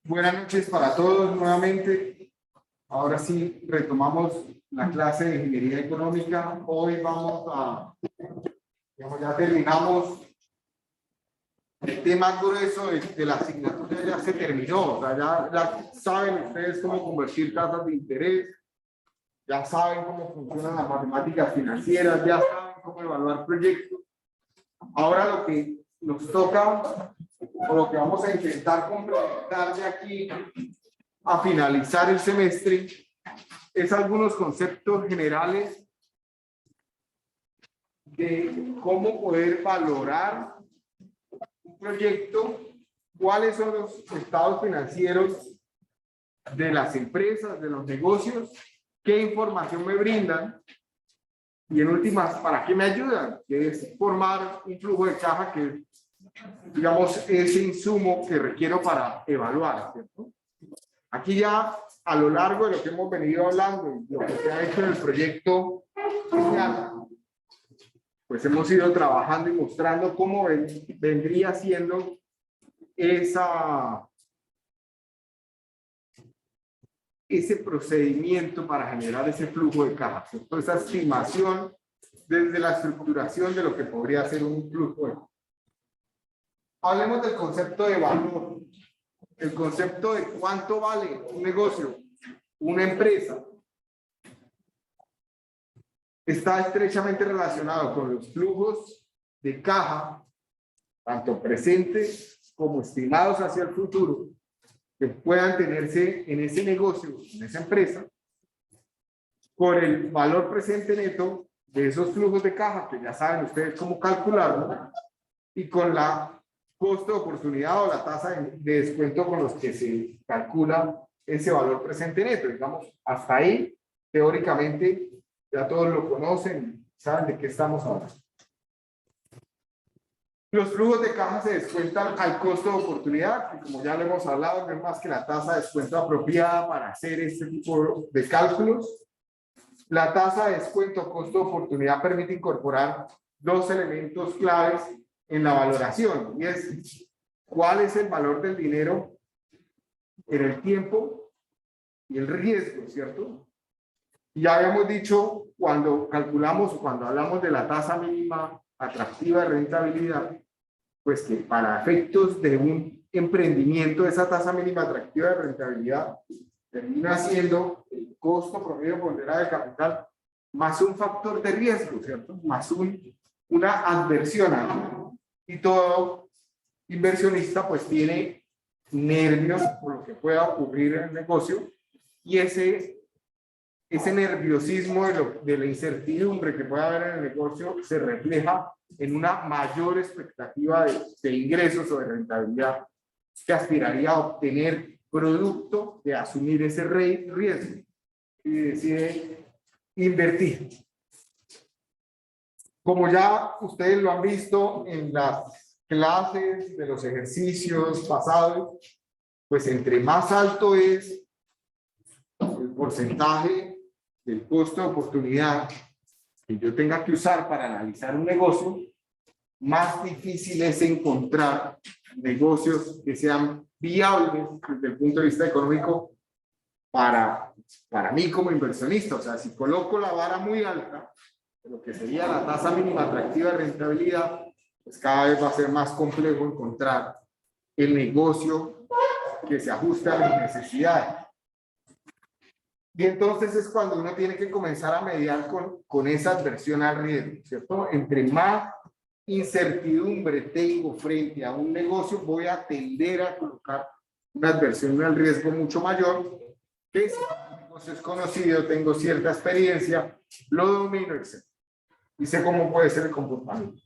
Buenas noches para todos nuevamente. Ahora sí retomamos la clase de Ingeniería Económica. Hoy ya terminamos el tema grueso de la asignatura, ya se terminó. O sea, ya saben ustedes cómo convertir tasas de interés, ya saben cómo funcionan las matemáticas financieras, ya saben cómo evaluar proyectos. Ahora lo que nos toca, o lo que vamos a intentar complementar de aquí a finalizar el semestre, es algunos conceptos generales de cómo poder valorar un proyecto, cuáles son los estados financieros de las empresas, de los negocios, qué información me brindan y en últimas, ¿para qué me ayudan? Que es formar un flujo de caja que, digamos, ese insumo que requiero para evaluar, ¿cierto? Aquí ya, a lo largo de lo que hemos venido hablando, lo que se ha hecho en el proyecto, pues hemos ido trabajando y mostrando cómo vendría siendo ese procedimiento para generar ese flujo de caja, ¿cierto? Esa estimación desde la estructuración de lo que podría ser un flujo de caja. Hablemos del concepto de valor, el concepto de cuánto vale un negocio, una empresa. Está estrechamente relacionado con los flujos de caja, tanto presentes como estimados hacia el futuro, que puedan tenerse en ese negocio, en esa empresa, con el valor presente neto de esos flujos de caja, que ya saben ustedes cómo calcularlo, y con la costo de oportunidad o la tasa de descuento con los que se calcula ese valor presente neto. Digamos, hasta ahí, teóricamente, ya todos lo conocen, saben de qué estamos hablando. Los flujos de caja se descuentan al costo de oportunidad, que como ya lo hemos hablado, no es más que la tasa de descuento apropiada para hacer este tipo de cálculos. La tasa de descuento o costo de oportunidad permite incorporar dos elementos claves en la valoración, y es cuál es el valor del dinero en el tiempo y el riesgo, ¿cierto? Ya habíamos dicho, cuando calculamos o cuando hablamos de la tasa mínima atractiva de rentabilidad, pues que para efectos de un emprendimiento, esa tasa mínima atractiva de rentabilidad termina siendo el costo promedio ponderado de capital más un factor de riesgo, ¿cierto? Más una adversión. Y todo inversionista pues tiene nervios por lo que pueda ocurrir en el negocio, y ese nerviosismo de la incertidumbre que puede haber en el negocio se refleja en una mayor expectativa de ingresos o de rentabilidad que aspiraría a obtener producto de asumir ese riesgo y decide invertir. Como ya ustedes lo han visto en las clases de los ejercicios pasados, pues entre más alto es el porcentaje del costo de oportunidad que yo tenga que usar para analizar un negocio, más difícil es encontrar negocios que sean viables desde el punto de vista económico para mí como inversionista. O sea, si coloco la vara muy alta, lo que sería la tasa mínima atractiva de rentabilidad, pues cada vez va a ser más complejo encontrar el negocio que se ajuste a mis necesidades. Y entonces es cuando uno tiene que comenzar a mediar con esa adversión al riesgo, ¿cierto? Entre más incertidumbre tengo frente a un negocio, voy a tender a colocar una adversión al riesgo mucho mayor, que si el negocio es conocido, tengo cierta experiencia, lo domino, etc. Y sé cómo puede ser el comportamiento.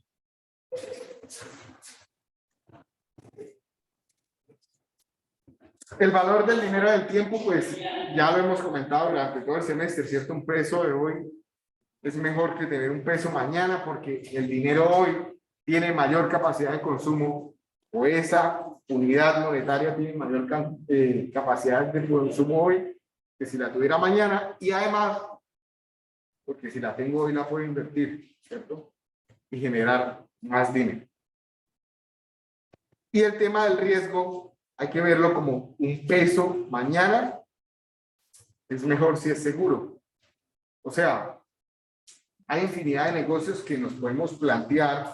El valor del dinero del tiempo, pues ya lo hemos comentado durante todo el semestre, ¿cierto? Un peso de hoy es mejor que tener un peso mañana, porque el dinero hoy tiene mayor capacidad de consumo, o esa unidad monetaria tiene mayor capacidad de consumo hoy que si la tuviera mañana, y además, porque si la tengo hoy la puedo invertir, ¿cierto? Y generar más dinero. Y el tema del riesgo hay que verlo como un peso mañana. Es mejor si es seguro. O sea, hay infinidad de negocios que nos podemos plantear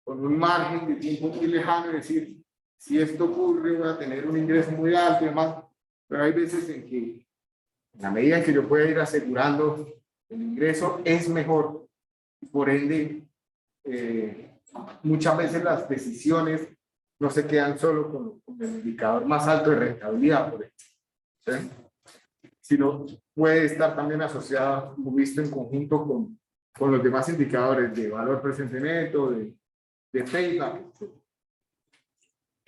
con un margen de tiempo muy lejano y decir, si esto ocurre, voy a tener un ingreso muy alto y demás. Pero hay veces en que, en la medida en que yo pueda ir asegurando el ingreso, es mejor. Por ende, muchas veces las decisiones no se quedan solo con el indicador más alto de rentabilidad, por ejemplo, ¿sí? Sino puede estar también asociada, como visto, en conjunto con los demás indicadores de valor presente neto, de payback.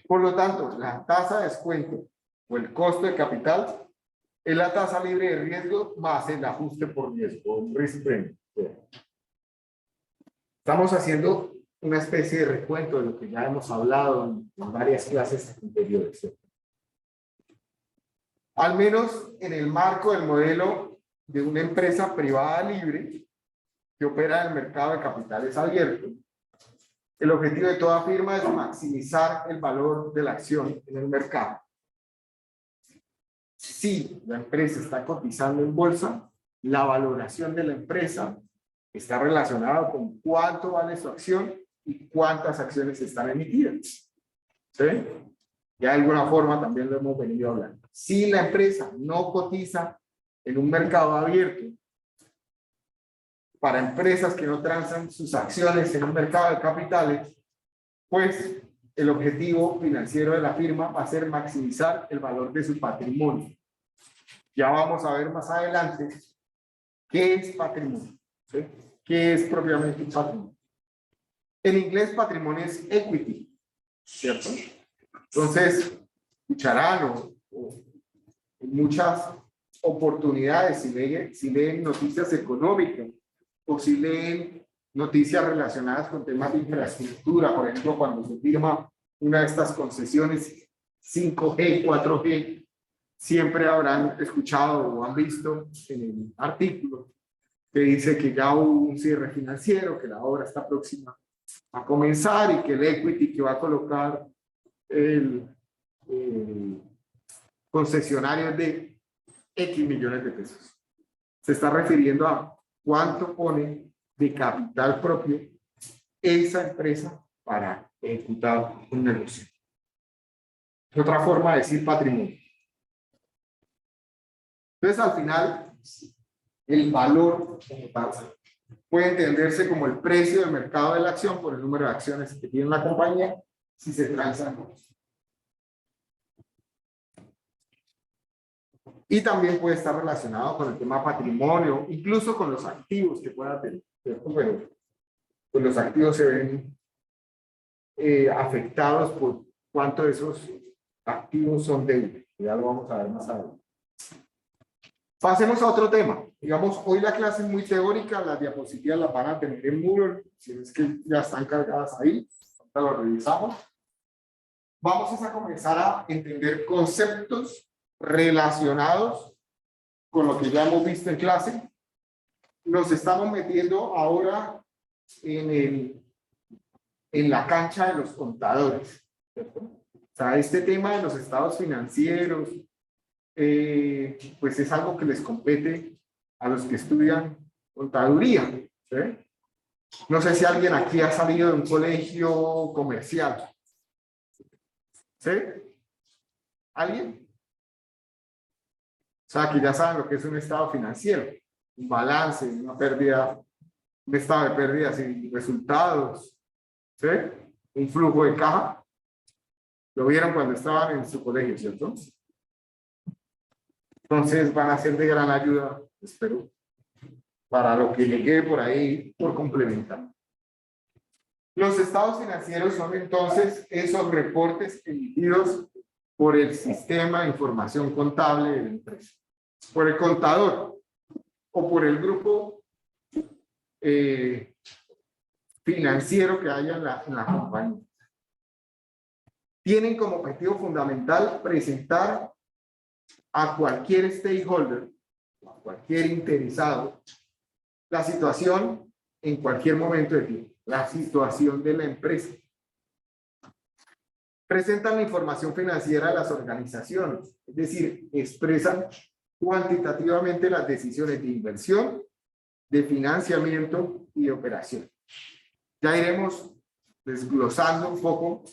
Por lo tanto, la tasa de descuento o el costo de capital es la tasa libre de riesgo más el ajuste por riesgo, risk premium. Estamos haciendo una especie de recuento de lo que ya hemos hablado en varias clases anteriores. Al menos en el marco del modelo de una empresa privada libre que opera en el mercado de capitales abiertos, el objetivo de toda firma es maximizar el valor de la acción en el mercado. Si la empresa está cotizando en bolsa, la valoración de la empresa está relacionada con cuánto vale su acción y cuántas acciones están emitidas. ¿Sí? Ya de alguna forma también lo hemos venido hablando. Si la empresa no cotiza en un mercado abierto, para empresas que no transan sus acciones en un mercado de capitales, pues el objetivo financiero de la firma va a ser maximizar el valor de su patrimonio. Ya vamos a ver más adelante qué es patrimonio, ¿sí? ¿Qué es propiamente un patrimonio? En inglés, patrimonio es equity, ¿cierto? Entonces, escucharán o muchas oportunidades si leen noticias económicas o si leen noticias relacionadas con temas de infraestructura, por ejemplo, cuando se firma una de estas concesiones 5G, 4G, siempre habrán escuchado o han visto en el artículo que dice que ya hubo un cierre financiero, que la obra está próxima a comenzar y que el equity que va a colocar el concesionario es de X millones de pesos. Se está refiriendo a cuánto pone de capital propio esa empresa para ejecutar un negocio. Es otra forma de decir patrimonio. Entonces, al final, el valor como tal puede entenderse como el precio del mercado de la acción por el número de acciones que tiene la compañía si se transan. Y también puede estar relacionado con el tema patrimonio, incluso con los activos que pueda tener. Bueno, pues los activos se ven afectados por cuánto de esos activos son débiles. Ya lo vamos a ver más adelante. Pasemos a otro tema. Digamos, hoy la clase es muy teórica, las diapositivas las van a tener en Moodle, si es que ya están cargadas ahí, ahora lo revisamos. Vamos a comenzar a entender conceptos relacionados con lo que ya hemos visto en clase. Nos estamos metiendo ahora en la cancha de los contadores, ¿cierto? O sea, este tema de los estados financieros, pues es algo que les compete a los que estudian contaduría, ¿sí? No sé si alguien aquí ha salido de un colegio comercial. ¿Sí? ¿Alguien? O sea, que ya saben lo que es un estado financiero, un balance, una pérdida, un estado de pérdidas y resultados, ¿sí? Un flujo de caja. Lo vieron cuando estaban en su colegio, ¿cierto? Entonces van a ser de gran ayuda, espero, para lo que llegue por ahí por complementar. Los estados financieros son entonces esos reportes emitidos por el sistema de información contable de la empresa, por el contador o por el grupo financiero que haya en la compañía. Tienen como objetivo fundamental presentar a cualquier stakeholder, a cualquier interesado, la situación en cualquier momento del tiempo, la situación de la empresa. Presentan la información financiera de las organizaciones, es decir, expresan cuantitativamente las decisiones de inversión, de financiamiento y de operación. Ya iremos desglosando un poco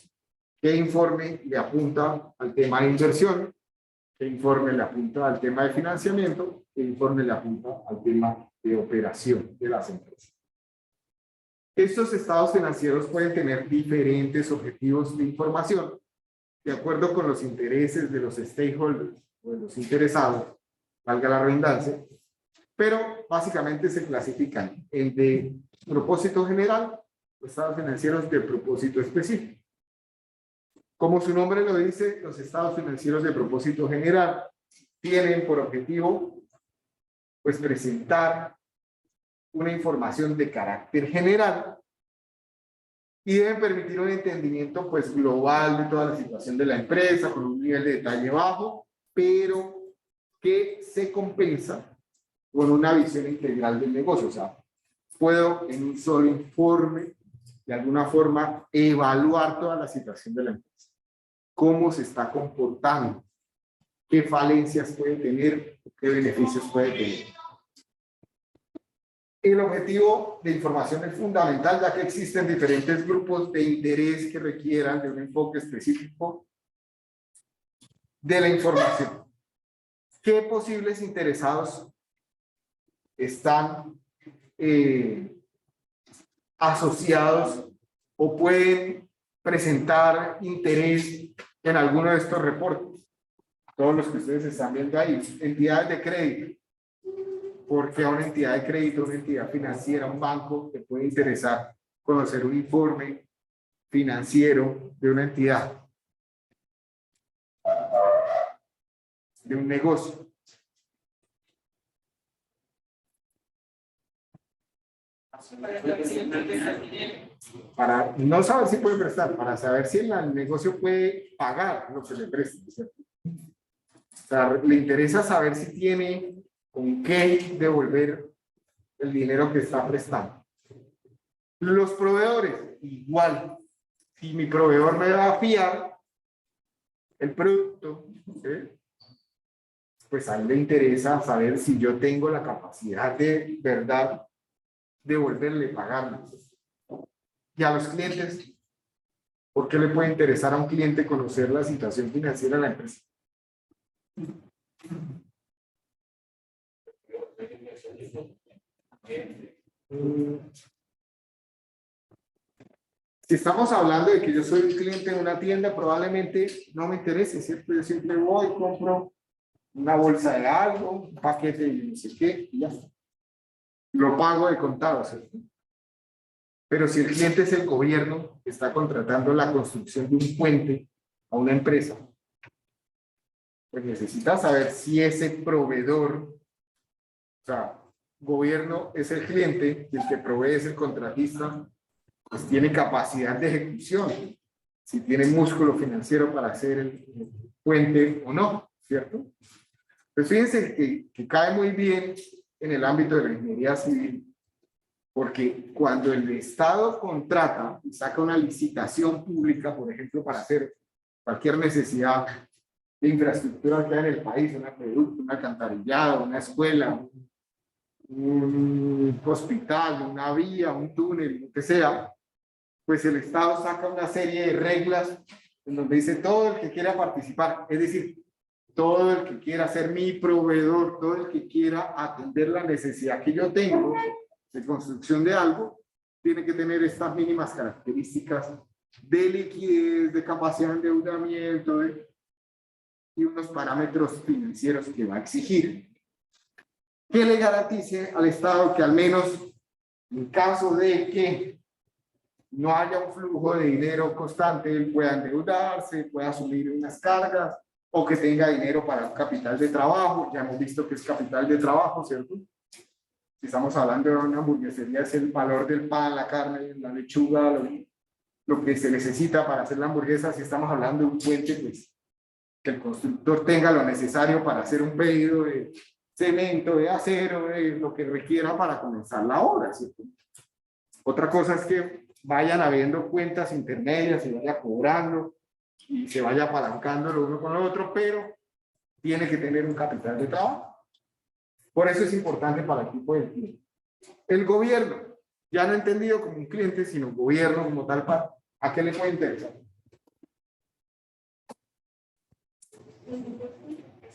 qué informe le apunta al tema de inversión, qué informe le apunta al tema de financiamiento, qué informe le apunta al tema de operación de las empresas. Estos estados financieros pueden tener diferentes objetivos de información de acuerdo con los intereses de los stakeholders o de los interesados, valga la redundancia, pero básicamente se clasifican en de propósito general o estados financieros de propósito específico. Como su nombre lo dice, los estados financieros de propósito general tienen por objetivo pues presentar una información de carácter general y deben permitir un entendimiento pues global de toda la situación de la empresa con un nivel de detalle bajo, pero que se compensa con una visión integral del negocio. O sea, puedo en un solo informe de alguna forma evaluar toda la situación de la empresa, cómo se está comportando, qué falencias puede tener, qué beneficios puede tener. El objetivo de información es fundamental, ya que existen diferentes grupos de interés que requieran de un enfoque específico de la información. ¿Qué posibles interesados están asociados o pueden presentar interés en alguno de estos reportes? Todos los que ustedes están viendo ahí, entidades de crédito. Porque a una entidad de crédito, una entidad financiera, un banco, te puede interesar conocer un informe financiero de una entidad, de un negocio. Para no saber si puede prestar, para saber si el negocio puede pagar lo que le presta, ¿cierto? O sea, le interesa saber si tiene con qué devolver el dinero que está prestando. Los proveedores, igual. Si mi proveedor me va a fiar el producto, ¿sí?, pues a él le interesa saber si yo tengo la capacidad de verdad devolverle, pagarle. Y a los clientes, ¿por qué le puede interesar a un cliente conocer la situación financiera de la empresa? Si estamos hablando de que yo soy un cliente de una tienda, probablemente no me interese, ¿cierto? Yo siempre voy, compro una bolsa de algo, un paquete de no sé qué, y ya está. Lo pago de contado, ¿cierto? Pero si el cliente es el gobierno que está contratando la construcción de un puente a una empresa, pues necesita saber si ese proveedor, o sea, gobierno es el cliente y el que provee es el contratista, pues tiene capacidad de ejecución, si tiene músculo financiero para hacer el puente o no, ¿cierto? Pues fíjense que cae muy bien en el ámbito de la ingeniería civil, porque cuando el Estado contrata y saca una licitación pública, por ejemplo, para hacer cualquier necesidad de infraestructura que hay en el país, un acueducto, un alcantarillado, una escuela, un hospital, una vía, un túnel, lo que sea, pues el Estado saca una serie de reglas en donde dice todo el que quiera participar, es decir, todo el que quiera ser mi proveedor, todo el que quiera atender la necesidad que yo tengo de construcción de algo, tiene que tener estas mínimas características de liquidez, de capacidad de endeudamiento y unos parámetros financieros que va a exigir que le garantice al Estado que al menos en caso de que no haya un flujo de dinero constante, él pueda endeudarse, pueda asumir unas cargas o que tenga dinero para un capital de trabajo. Ya hemos visto que es capital de trabajo, ¿cierto? Si estamos hablando de una hamburguesería, es el valor del pan, la carne, la lechuga, lo que se necesita para hacer la hamburguesa. Si estamos hablando de un puente, pues que el constructor tenga lo necesario para hacer un pedido de cemento, de acero, de lo que requiera para comenzar la obra, ¿cierto? Otra cosa es que vayan habiendo cuentas intermedias y vaya cobrando y se vaya apalancando lo uno con lo otro, pero tiene que tener un capital de trabajo. Por eso es importante para el tipo de cliente. El gobierno, ya no entendido como un cliente, sino un gobierno como tal, ¿a qué le puede interesar?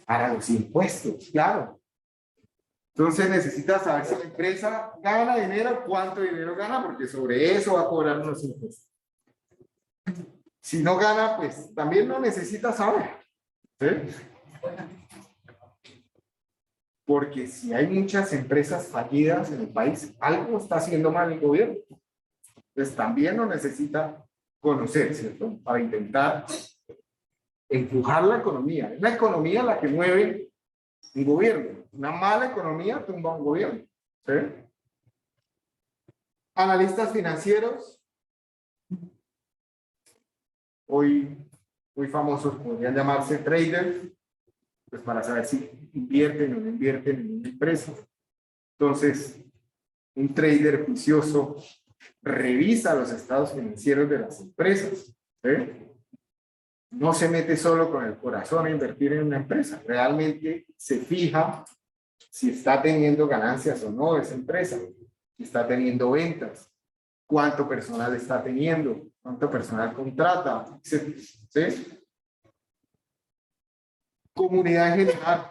Para los impuestos, claro. Entonces necesitas saber si la empresa gana dinero, cuánto dinero gana, porque sobre eso va a cobrar unos impuestos. Si no gana, pues también lo necesitas saber. ¿Sí? Porque si hay muchas empresas fallidas en el país, algo está haciendo mal el gobierno. Entonces también lo necesita conocer, ¿cierto? Para intentar empujar la economía. Es la economía la que mueve un gobierno. Una mala economía tumba un gobierno. ¿Sí? Analistas financieros. Hoy muy famosos podrían llamarse traders, pues para saber si invierten o no invierten en una empresa. Entonces, un trader juicioso revisa los estados financieros de las empresas. ¿Sí? No se mete solo con el corazón a invertir en una empresa. Realmente se fija si está teniendo ganancias o no esa empresa, si está teniendo ventas, cuánto personal está teniendo, cuánto personal contrata, etc. ¿Sí? Comunidad en general.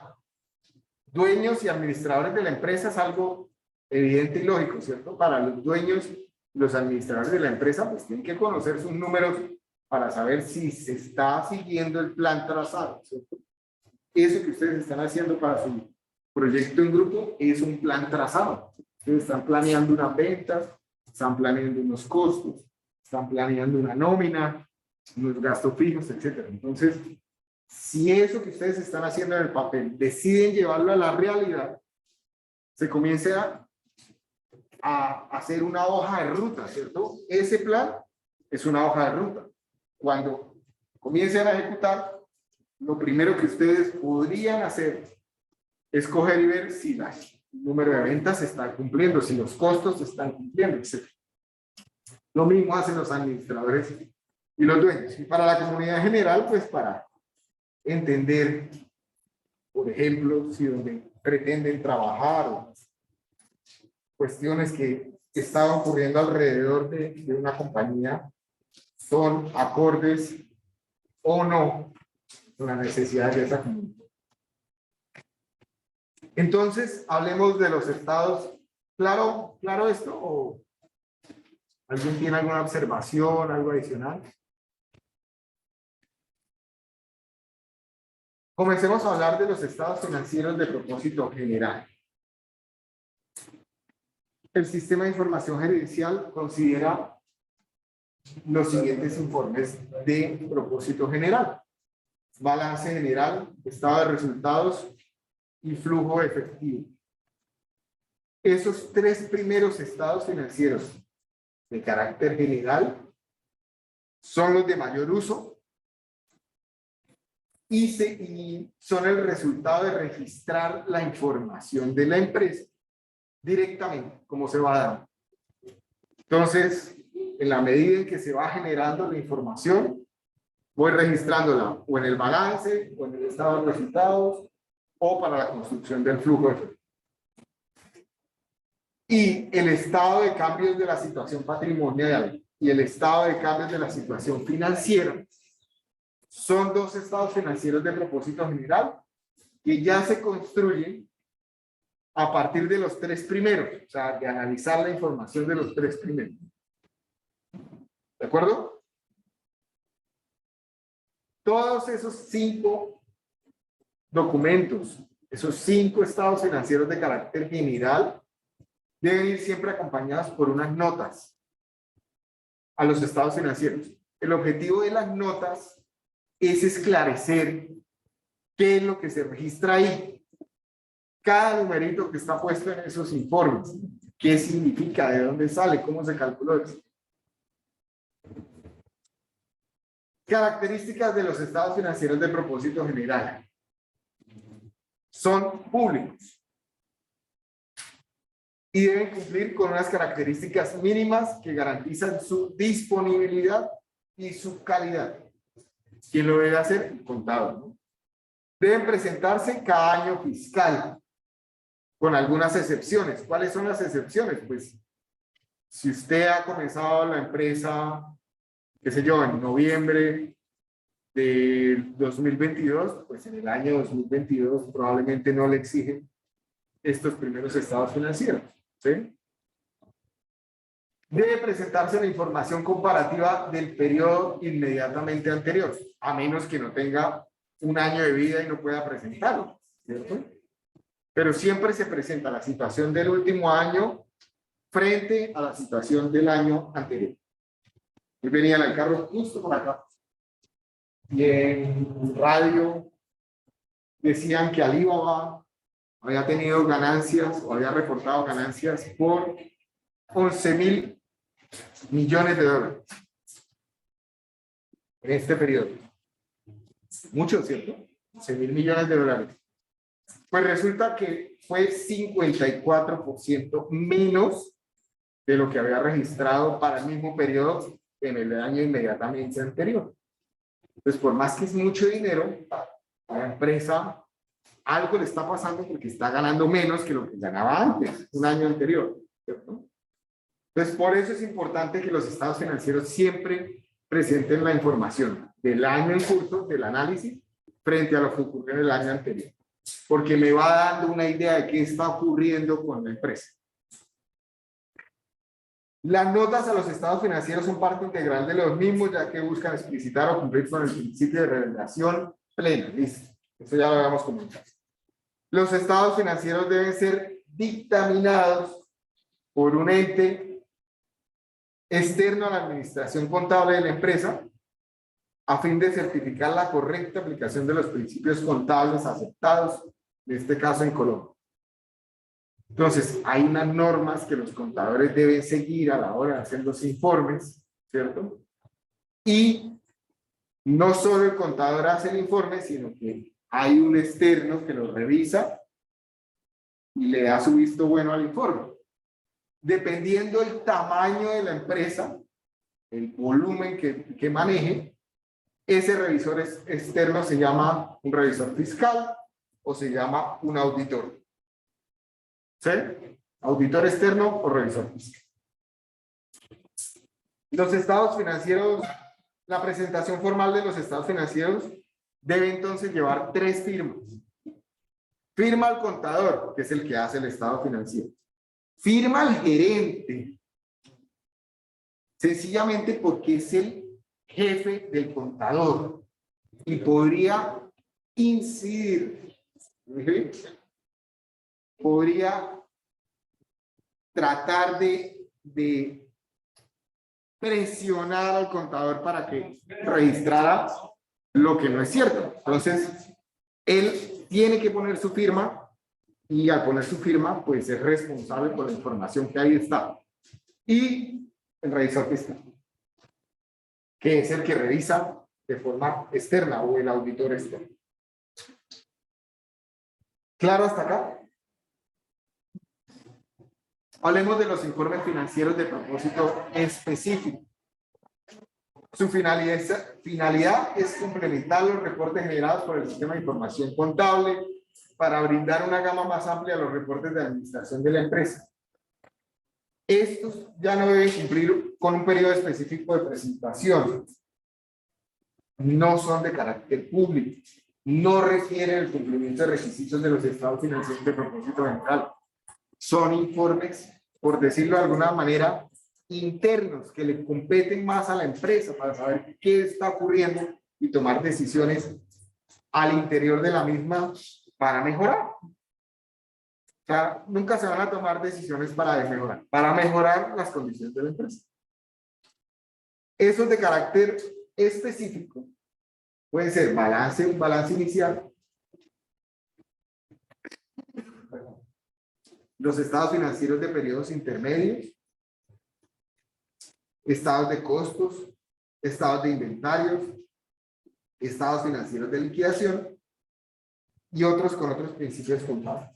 Dueños y administradores de la empresa es algo evidente y lógico, ¿cierto? Para los dueños, los administradores de la empresa, pues tienen que conocer sus números para saber si se está siguiendo el plan trazado, ¿cierto? Eso que ustedes están haciendo para su proyecto en grupo es un plan trazado. Ustedes están planeando unas ventas, están planeando unos costos, están planeando una nómina, unos gastos fijos, etc. Entonces, si eso que ustedes están haciendo en el papel deciden llevarlo a la realidad, se comience a hacer una hoja de ruta, ¿cierto? Ese plan es una hoja de ruta. Cuando comiencen a ejecutar, lo primero que ustedes podrían hacer es coger y ver si el número de ventas se está cumpliendo, si los costos se están cumpliendo, etc. Lo mismo hacen los administradores y los dueños. Y para la comunidad general, pues para entender, por ejemplo, si donde pretenden trabajar o cuestiones que están ocurriendo alrededor de una compañía son acordes o no con las necesidades de esa comunidad. Entonces, hablemos de los estados. ¿Claro esto? ¿O alguien tiene alguna observación, algo adicional? Comencemos a hablar de los estados financieros de propósito general. El sistema de información gerencial considera los siguientes informes de propósito general: balance general, estado de resultados y flujo efectivo. Esos tres primeros estados financieros de carácter general son los de mayor uso y son el resultado de registrar la información de la empresa directamente, como se va dando. Entonces, en la medida en que se va generando la información, voy registrándola o en el balance, o en el estado de resultados, o para la construcción del flujo efectivo. Y el estado de cambios de la situación patrimonial y el estado de cambios de la situación financiera son dos estados financieros de propósito general que ya se construyen a partir de los tres primeros, o sea, de analizar la información de los tres primeros. ¿De acuerdo? Todos esos 5 documentos, esos 5 estados financieros de carácter general, deben ir siempre acompañados por unas notas a los estados financieros. El objetivo de las notas es esclarecer qué es lo que se registra ahí. Cada numerito que está puesto en esos informes, qué significa, de dónde sale, cómo se calculó eso. Características de los estados financieros de propósito general. Son públicos y deben cumplir con unas características mínimas que garantizan su disponibilidad y su calidad. ¿Quién lo debe hacer? El contador, ¿no? Deben presentarse cada año fiscal, con algunas excepciones. ¿Cuáles son las excepciones? Pues, si usted ha comenzado la empresa, qué sé yo, en noviembre del 2022, pues en el año 2022 probablemente no le exigen estos primeros estados financieros, ¿sí? Debe presentarse la información comparativa del periodo inmediatamente anterior, a menos que no tenga un año de vida y no pueda presentarlo, ¿cierto? Pero siempre se presenta la situación del último año frente a la situación del año anterior. Yo venía en el carro justo por acá y en radio decían que Alibaba había tenido ganancias o había reportado ganancias por 11.000 millones de dólares en este periodo. Mucho, ¿cierto? 11.000 millones de dólares. Pues resulta que fue 54% menos de lo que había registrado para el mismo periodo en el año inmediatamente anterior. Entonces, por más que es mucho dinero, a la empresa algo le está pasando porque está ganando menos que lo que ganaba antes, un año anterior, ¿cierto? Entonces, por eso es importante que los estados financieros siempre presenten la información del año en curso, del análisis, frente a lo que ocurrió en el año anterior, porque me va dando una idea de qué está ocurriendo con la empresa. Las notas a los estados financieros son parte integral de los mismos, ya que buscan explicitar o cumplir con el principio de revelación plena. Listo. Eso ya lo habíamos comentado. Los estados financieros deben ser dictaminados por un ente externo a la administración contable de la empresa a fin de certificar la correcta aplicación de los principios contables aceptados, en este caso en Colombia. Entonces, hay unas normas que los contadores deben seguir a la hora de hacer los informes, ¿cierto? Y no solo el contador hace el informe, sino que hay un externo que lo revisa y le da su visto bueno al informe. Dependiendo del tamaño de la empresa, el volumen que maneje, ese revisor externo se llama un revisor fiscal o se llama un auditor. ¿Sí? Auditor externo o revisor fiscal. Los estados financieros, la presentación formal de los estados financieros debe entonces llevar 3 firmas. Firma el contador, que es el que hace el estado financiero. Firma el gerente, sencillamente porque es el jefe del contador y podría incidir, podría tratar de presionar al contador para que registrara lo que no es cierto. Entonces, él tiene que poner su firma y al poner su firma, pues es responsable por la información que ahí está. Y el revisor fiscal, que es el que revisa de forma externa o el auditor externo. ¿Claro hasta acá? Hablemos de los informes financieros de propósito específico. Su finalidad es complementar los reportes generados por el sistema de información contable para brindar una gama más amplia a los reportes de administración de la empresa. Estos ya no deben cumplir con un periodo específico de presentación. No son de carácter público. No requieren el cumplimiento de requisitos de los estados financieros de propósito general. Son informes, por decirlo de alguna manera, internos que le competen más a la empresa para saber qué está ocurriendo y tomar decisiones al interior de la misma para mejorar. O sea, nunca se van a tomar decisiones para mejorar las condiciones de la empresa. Esos de carácter específico pueden ser un balance inicial, los estados financieros de periodos intermedios, estados de costos, estados de inventarios, estados financieros de liquidación y otros con otros principios contables.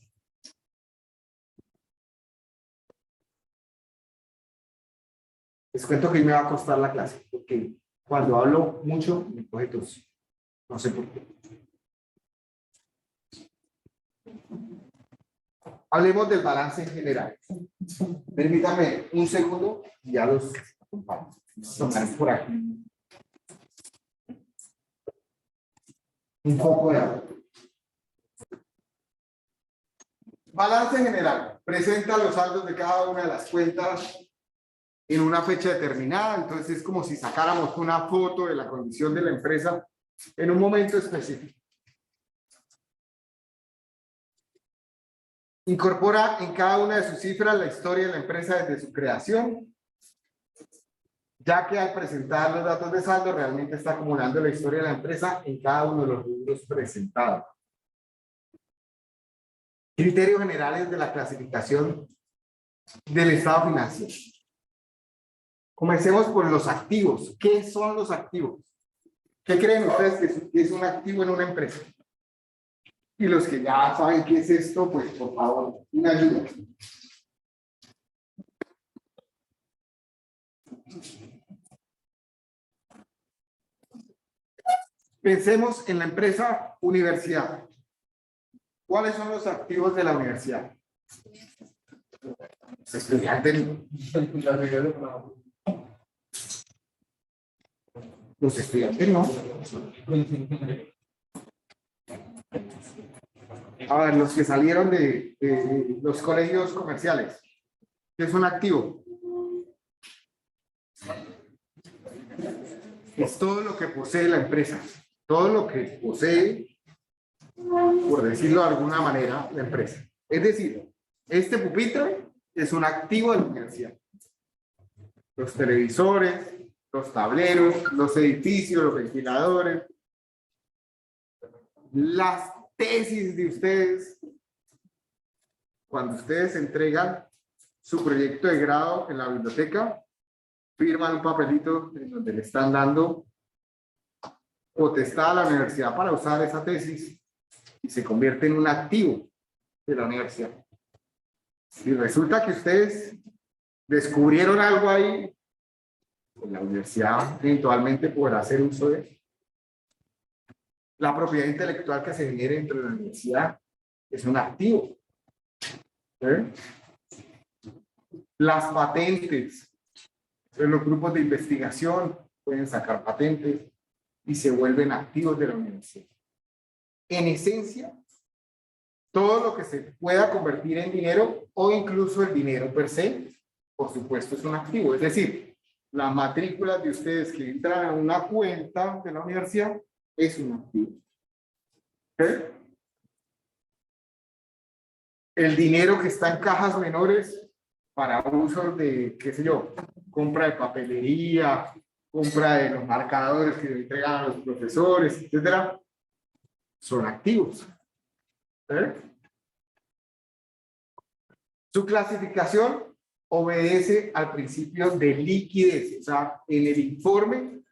Les cuento que me va a costar la clase, porque cuando hablo mucho me coge tos. No sé por qué. Hablemos del balance en general. Permítame un segundo y ya los acompaño. Tomar por aquí un poco de agua. Balance general. Presenta los saldos de cada una de las cuentas en una fecha determinada. Entonces es como si sacáramos una foto de la condición de la empresa en un momento específico. Incorpora en cada una de sus cifras la historia de la empresa desde su creación, ya que al presentar los datos de saldo realmente está acumulando la historia de la empresa en cada uno de los rubros presentados. Criterios generales de la clasificación del estado financiero. Comencemos por los activos. ¿Qué son los activos? ¿Qué creen ustedes que es un activo en una empresa? Y los que ya saben qué es esto, pues por favor, una ayuda. Pensemos en la empresa universidad. ¿Cuáles son los activos de la universidad? Estudiantes. Los estudiantes no. A ver, los que salieron de los colegios comerciales. ¿Qué es un activo? Es todo lo que posee la empresa. Todo lo que posee, por decirlo de alguna manera, la empresa. Es decir, este pupitre es un activo de la universidad. Los televisores, los tableros, los edificios, los ventiladores, las tesis de ustedes. Cuando ustedes entregan su proyecto de grado en la biblioteca, firman un papelito en donde le están dando potestad a la universidad para usar esa tesis y se convierte en un activo de la universidad. Si resulta que ustedes descubrieron algo ahí, pues la universidad eventualmente podrá hacer uso de eso. La propiedad intelectual que se genere dentro de la universidad es un activo. ¿Eh? Las patentes. Entonces, los grupos de investigación pueden sacar patentes y se vuelven activos de la universidad. En esencia, todo lo que se pueda convertir en dinero o incluso el dinero per se, por supuesto, es un activo. Es decir, las matrículas de ustedes que entran a una cuenta de la universidad es un activo. ¿Okay? El dinero que está en cajas menores para uso de, qué sé yo, compra de papelería, compra de los marcadores que entregan a los profesores, etcétera, son activos. ¿Eh? Su clasificación obedece al principio de liquidez. O sea, en el informe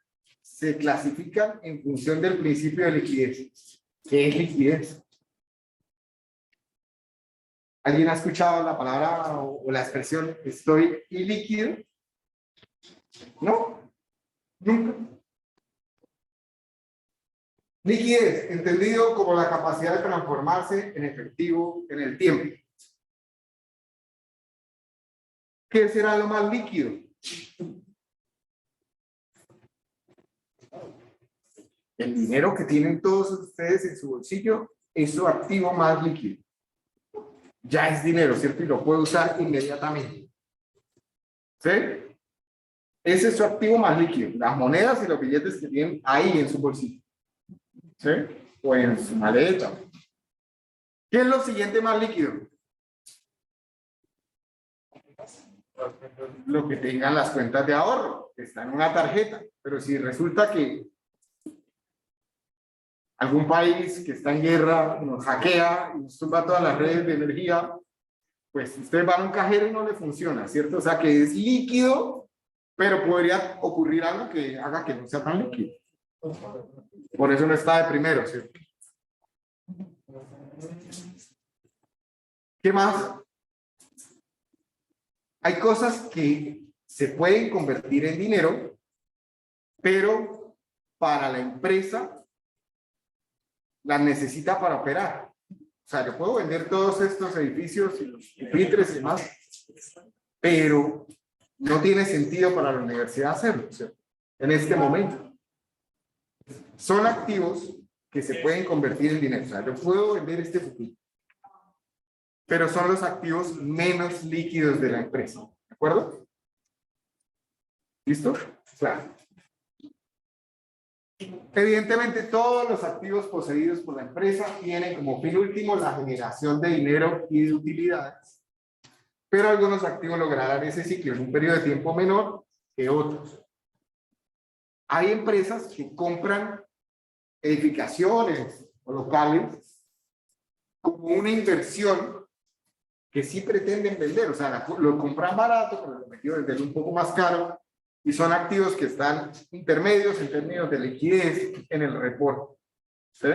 se clasifican en función del principio de liquidez. ¿Qué es liquidez? ¿Alguien ha escuchado la palabra o la expresión estoy ilíquido? ¿No? Nunca. Liquidez, entendido como la capacidad de transformarse en efectivo en el tiempo. ¿Qué será lo más líquido? El dinero que tienen todos ustedes en su bolsillo es su activo más líquido. Ya es dinero, ¿cierto? Y lo puede usar inmediatamente. ¿Sí? Ese es su activo más líquido. Las monedas y los billetes que tienen ahí en su bolsillo. ¿Sí? O en su maleta. ¿Qué es lo siguiente más líquido? Lo que tengan las cuentas de ahorro, que está en una tarjeta. Pero si resulta que algún país que está en guerra nos hackea y nos tumba todas las redes de energía, pues usted va a un cajero y no le funciona, ¿cierto? O sea que es líquido, pero podría ocurrir algo que haga que no sea tan líquido. Por eso no está de primero, ¿cierto? ¿Qué más? Hay cosas que se pueden convertir en dinero, pero para la empresa las necesita para operar. O sea, yo puedo vender todos estos edificios y los pupitres y demás, pero no tiene sentido para la universidad hacerlo, ¿cierto? En este momento. Son activos que se pueden convertir en dinero. O sea, yo puedo vender este pupitre, pero son los activos menos líquidos de la empresa. ¿De acuerdo? ¿Listo? Claro. Evidentemente, todos los activos poseídos por la empresa tienen como fin último la generación de dinero y de utilidades, pero algunos activos lograrán ese ciclo en un periodo de tiempo menor que otros. Hay empresas que compran edificaciones o locales como una inversión que sí pretenden vender, o sea, lo compran barato, pero lo metió desde un poco más caro, y son activos que están intermedios en términos de liquidez en el reporte. ¿Sí?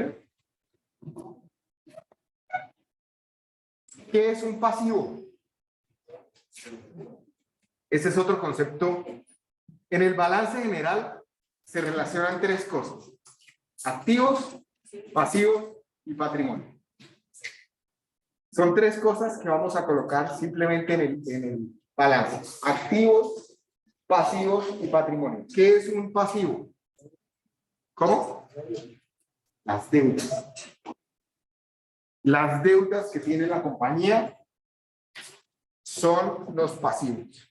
¿Qué es un pasivo? Ese es otro concepto. En el balance general se relacionan tres cosas: activos, pasivos y patrimonio. Son tres cosas que vamos a colocar simplemente en el balance: activos, pasivos y patrimonio. ¿Qué es un pasivo? ¿Cómo? Las deudas. Las deudas que tiene la compañía son los pasivos.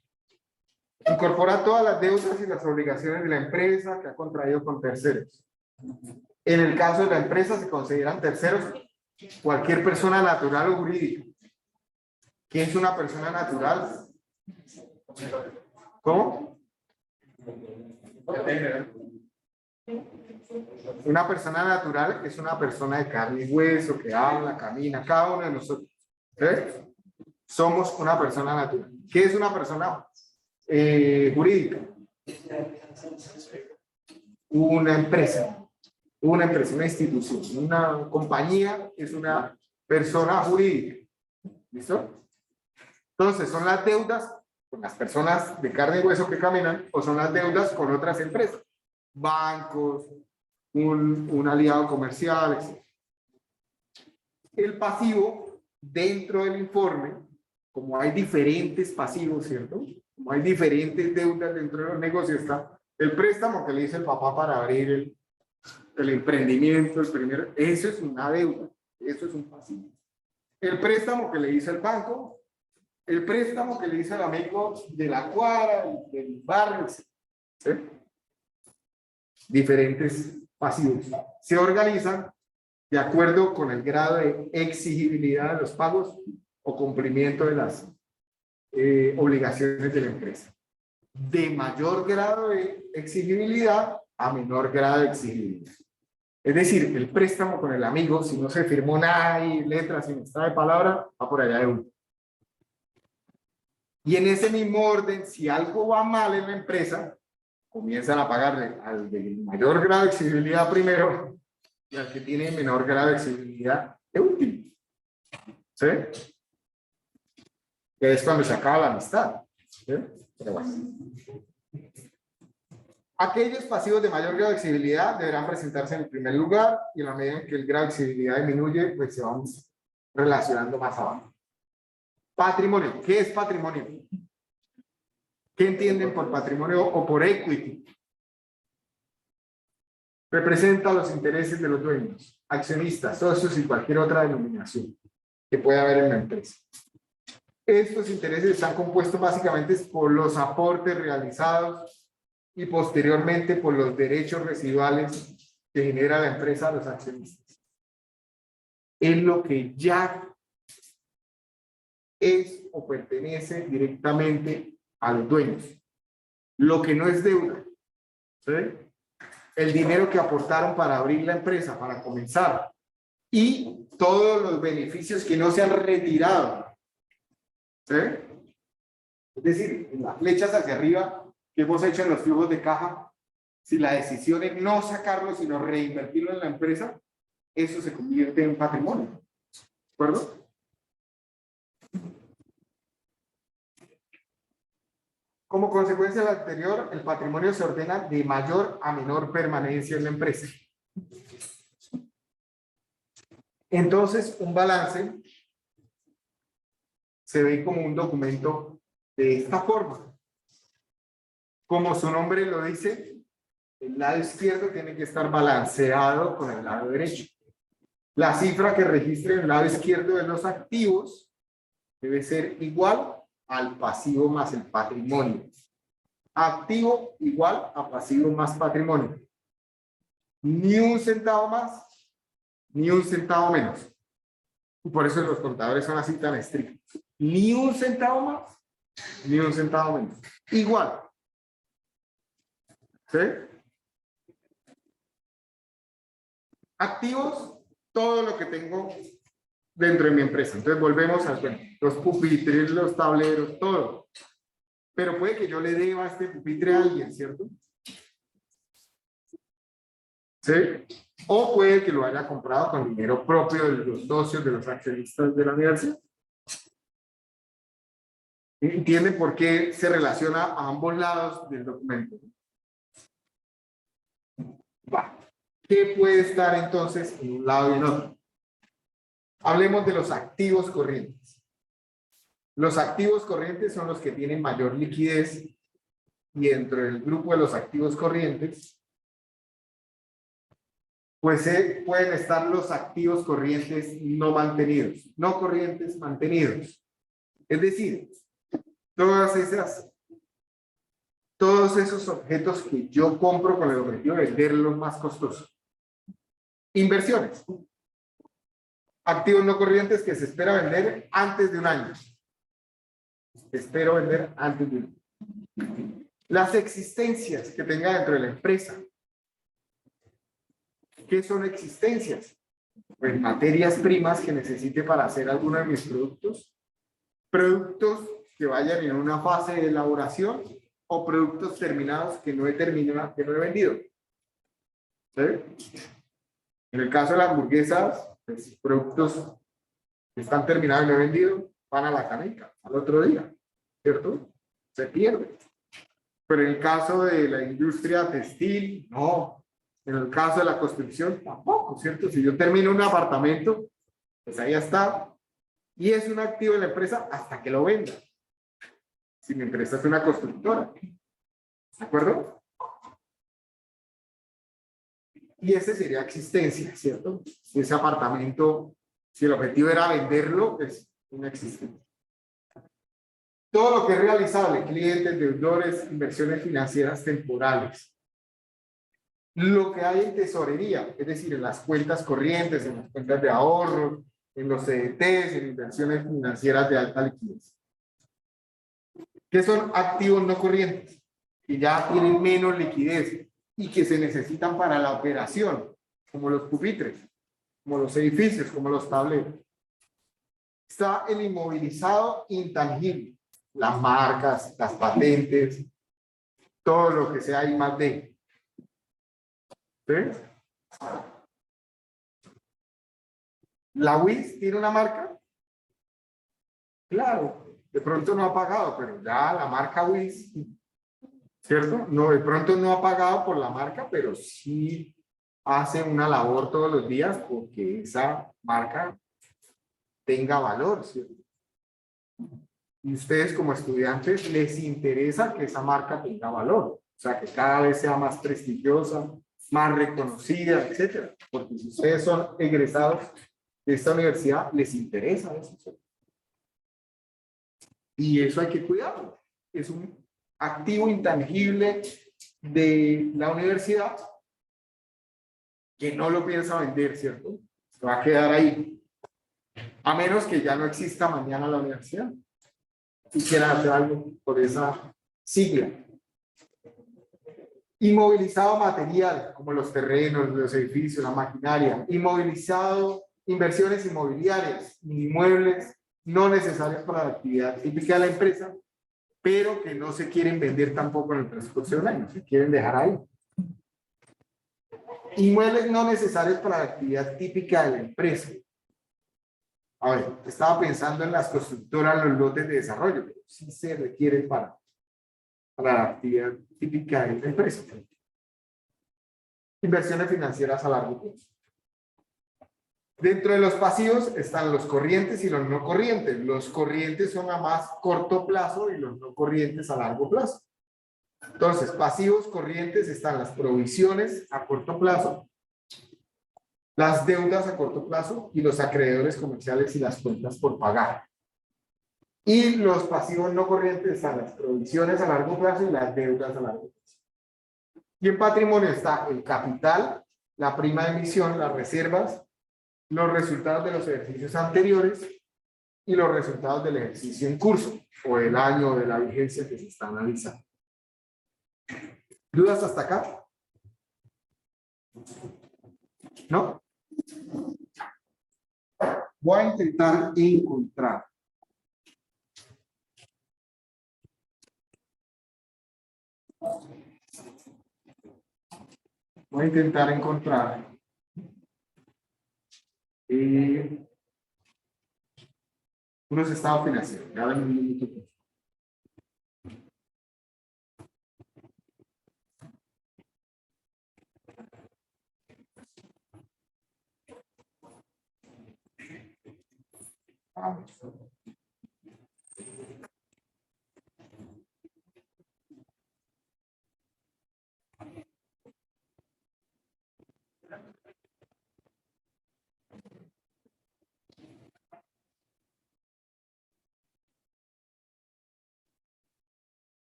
Incorpora todas las deudas y las obligaciones de la empresa que ha contraído con terceros. En el caso de la empresa se consideran terceros cualquier persona natural o jurídica. ¿Qué es una persona natural? ¿Cómo? Una persona natural es una persona de carne y hueso que habla, camina, cada uno de nosotros. ¿Eh? Somos una persona natural. ¿Qué es una persona jurídica? Una empresa, una institución, una compañía es una persona jurídica. ¿Listo? Entonces, ¿son las deudas con las personas de carne y hueso que caminan o son las deudas con otras empresas? Bancos, un aliado comercial, etc. El pasivo, dentro del informe, como hay diferentes pasivos, ¿cierto? Como hay diferentes deudas dentro de los negocios, está el préstamo que le hizo el papá para abrir el emprendimiento, el primero, eso es una deuda, eso es un pasivo. El préstamo que le hizo el banco, el préstamo que le hizo el amigo de la cuadra, del barrio, ¿sí? Diferentes pasivos. Se organizan de acuerdo con el grado de exigibilidad de los pagos o cumplimiento de las obligaciones de la empresa. De mayor grado de exigibilidad a menor grado de exigibilidad. Es decir, el préstamo con el amigo, si no se firmó nada y letras, sin estar de palabra, va por allá de uno. Y en ese mismo orden, si algo va mal en la empresa, comienzan a pagarle al de mayor grado de exigibilidad primero y al que tiene menor grado de exigibilidad de último. ¿Sí? Que es cuando se acaba la amistad. ¿Sí? Pero bueno. Aquellos pasivos de mayor grado de exigibilidad deberán presentarse en el primer lugar y en la medida en que el grado de exigibilidad disminuye, pues se van relacionando más abajo. Patrimonio. ¿Qué es patrimonio? ¿Qué entienden por patrimonio o por equity? Representa los intereses de los dueños, accionistas, socios y cualquier otra denominación que pueda haber en la empresa. Estos intereses están compuestos básicamente por los aportes realizados y posteriormente por los derechos residuales que genera la empresa a los accionistas. Es lo que ya es o pertenece directamente a los dueños. Lo que no es deuda. ¿Sí? El dinero que aportaron para abrir la empresa, para comenzar. Y todos los beneficios que no se han retirado. ¿Sí? Es decir, en las flechas hacia arriba que hemos hecho en los flujos de caja, si la decisión es no sacarlo, sino reinvertirlo en la empresa, eso se convierte en patrimonio. ¿De acuerdo? Como consecuencia de lo anterior, el patrimonio se ordena de mayor a menor permanencia en la empresa. Entonces, un balance se ve como un documento de esta forma. Como su nombre lo dice, el lado izquierdo tiene que estar balanceado con el lado derecho. La cifra que registre el lado izquierdo de los activos debe ser igual al pasivo más el patrimonio. Activo igual a pasivo más patrimonio. Ni un centavo más, ni un centavo menos. Y por eso los contadores son así tan estrictos. Ni un centavo más, ni un centavo menos. Igual. ¿Sí? Activos, todo lo que tengo dentro de mi empresa. Entonces volvemos a los pupitres, los tableros, todo. Pero puede que yo le deba este pupitre a alguien, ¿cierto? ¿Sí? O puede que lo haya comprado con dinero propio de los socios, de los accionistas de la universidad. ¿Entienden por qué se relaciona a ambos lados del documento? Va. ¿Qué puede estar entonces en un lado y en otro? Hablemos de los activos corrientes. Los activos corrientes son los que tienen mayor liquidez y dentro del grupo de los activos corrientes pues pueden estar los activos corrientes no mantenidos, no corrientes mantenidos. Es decir, todos esos objetos que yo compro con el objetivo de venderlos más costosos. Inversiones. Activos no corrientes que se espera vender antes de un año. Espero vender antes de un año. Las existencias que tenga dentro de la empresa. ¿Qué son existencias? Pues materias primas que necesite para hacer alguno de mis productos. Productos que vayan en una fase de elaboración o productos terminados que no he terminado, que no he vendido. ¿Sí? En el caso de las hamburguesas, pues, productos que están terminados y no he vendido, van a la caneca al otro día, ¿cierto? Se pierde. Pero en el caso de la industria textil, no. En el caso de la construcción, tampoco, ¿cierto? Si yo termino un apartamento, pues ahí está. Y es un activo de la empresa hasta que lo venda. Si mi empresa es una constructora. ¿De acuerdo? Y ese sería existencia, ¿cierto? Ese apartamento, si el objetivo era venderlo, es una existencia. Todo lo que es realizable, clientes, deudores, inversiones financieras temporales. Lo que hay en tesorería, es decir, en las cuentas corrientes, en las cuentas de ahorro, en los CDTs, en inversiones financieras de alta liquidez. ¿Qué son activos no corrientes? Que ya tienen menos liquidez y que se necesitan para la operación, como los pupitres, como los edificios, como los tableros. Está el inmovilizado intangible, las marcas, las patentes, todo lo que sea I más D. ¿Sí? ¿La WIS tiene una marca? Claro, de pronto no ha pagado, pero ya la marca WIS, ¿cierto? No, de pronto no ha pagado por la marca, pero sí hace una labor todos los días porque esa marca tenga valor, ¿cierto? Y ustedes como estudiantes les interesa que esa marca tenga valor, o sea, que cada vez sea más prestigiosa, más reconocida, etcétera. Porque si ustedes son egresados de esta universidad, les interesa eso. Y eso hay que cuidarlo. Es un activo intangible de la universidad que no lo piensa vender, ¿cierto? Se va a quedar ahí. A menos que ya no exista mañana la universidad y quieran hacer algo por esa sigla. Inmovilizado material, como los terrenos, los edificios, la maquinaria. Inmovilizado inversiones inmobiliarias, inmuebles no necesarios para la actividad típica de la empresa, pero que no se quieren vender tampoco en el transcurso de un año, se quieren dejar ahí. Inmuebles no necesarios para la actividad típica de la empresa. A ver, estaba pensando en las constructoras, los lotes de desarrollo, pero sí se requieren para la actividad típica de la empresa. Inversiones financieras a largo plazo. Dentro de los pasivos están los corrientes y los no corrientes. Los corrientes son a más corto plazo y los no corrientes a largo plazo. Entonces, pasivos corrientes están las provisiones a corto plazo, las deudas a corto plazo y los acreedores comerciales y las cuentas por pagar. Y los pasivos no corrientes están las provisiones a largo plazo y las deudas a largo plazo. Y en patrimonio está el capital, la prima de emisión, las reservas, los resultados de los ejercicios anteriores y los resultados del ejercicio en curso o del año de la vigencia que se está analizando. ¿Dudas hasta acá? ¿No? Voy a intentar encontrar. Voy a intentar encontrar unos estados financieros. Ya ven un minuto.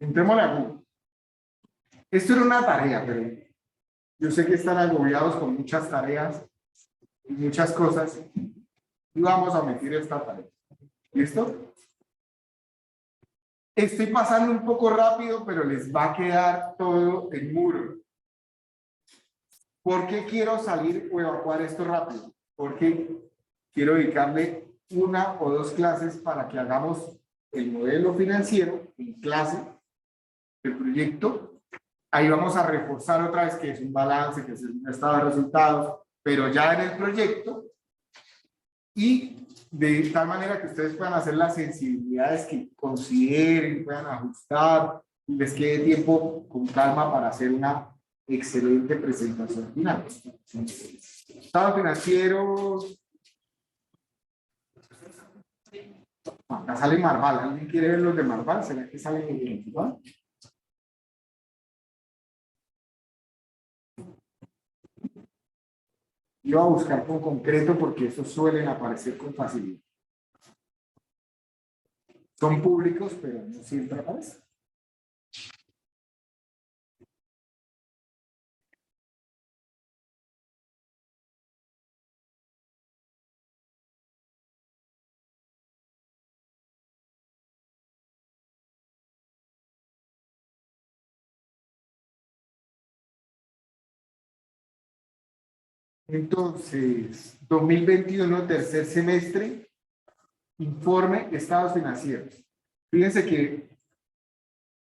Entrémosle a Google. Esto era una tarea, pero yo sé que están agobiados con muchas tareas y muchas cosas. Y vamos a omitir esta tarea. ¿Listo? Estoy pasando un poco rápido, pero les va a quedar todo en muro. ¿Por qué quiero salir o evacuar esto rápido? Porque quiero dedicarle una o dos clases para que hagamos el modelo financiero en clase, el proyecto. Ahí vamos a reforzar otra vez que es un balance, que es un estado de resultados, pero ya en el proyecto. Y de tal manera que ustedes puedan hacer las sensibilidades que consideren, puedan ajustar y les quede tiempo con calma para hacer una excelente presentación final. Estados financieros. Acá sale Marval. ¿Alguien quiere ver los de Marval? ¿Será que salen en Marval? Yo voy a buscar con concreto porque esos suelen aparecer con facilidad. Son públicos, pero no siempre aparecen. Entonces, 2021, tercer semestre, informe estados financieros. Fíjense que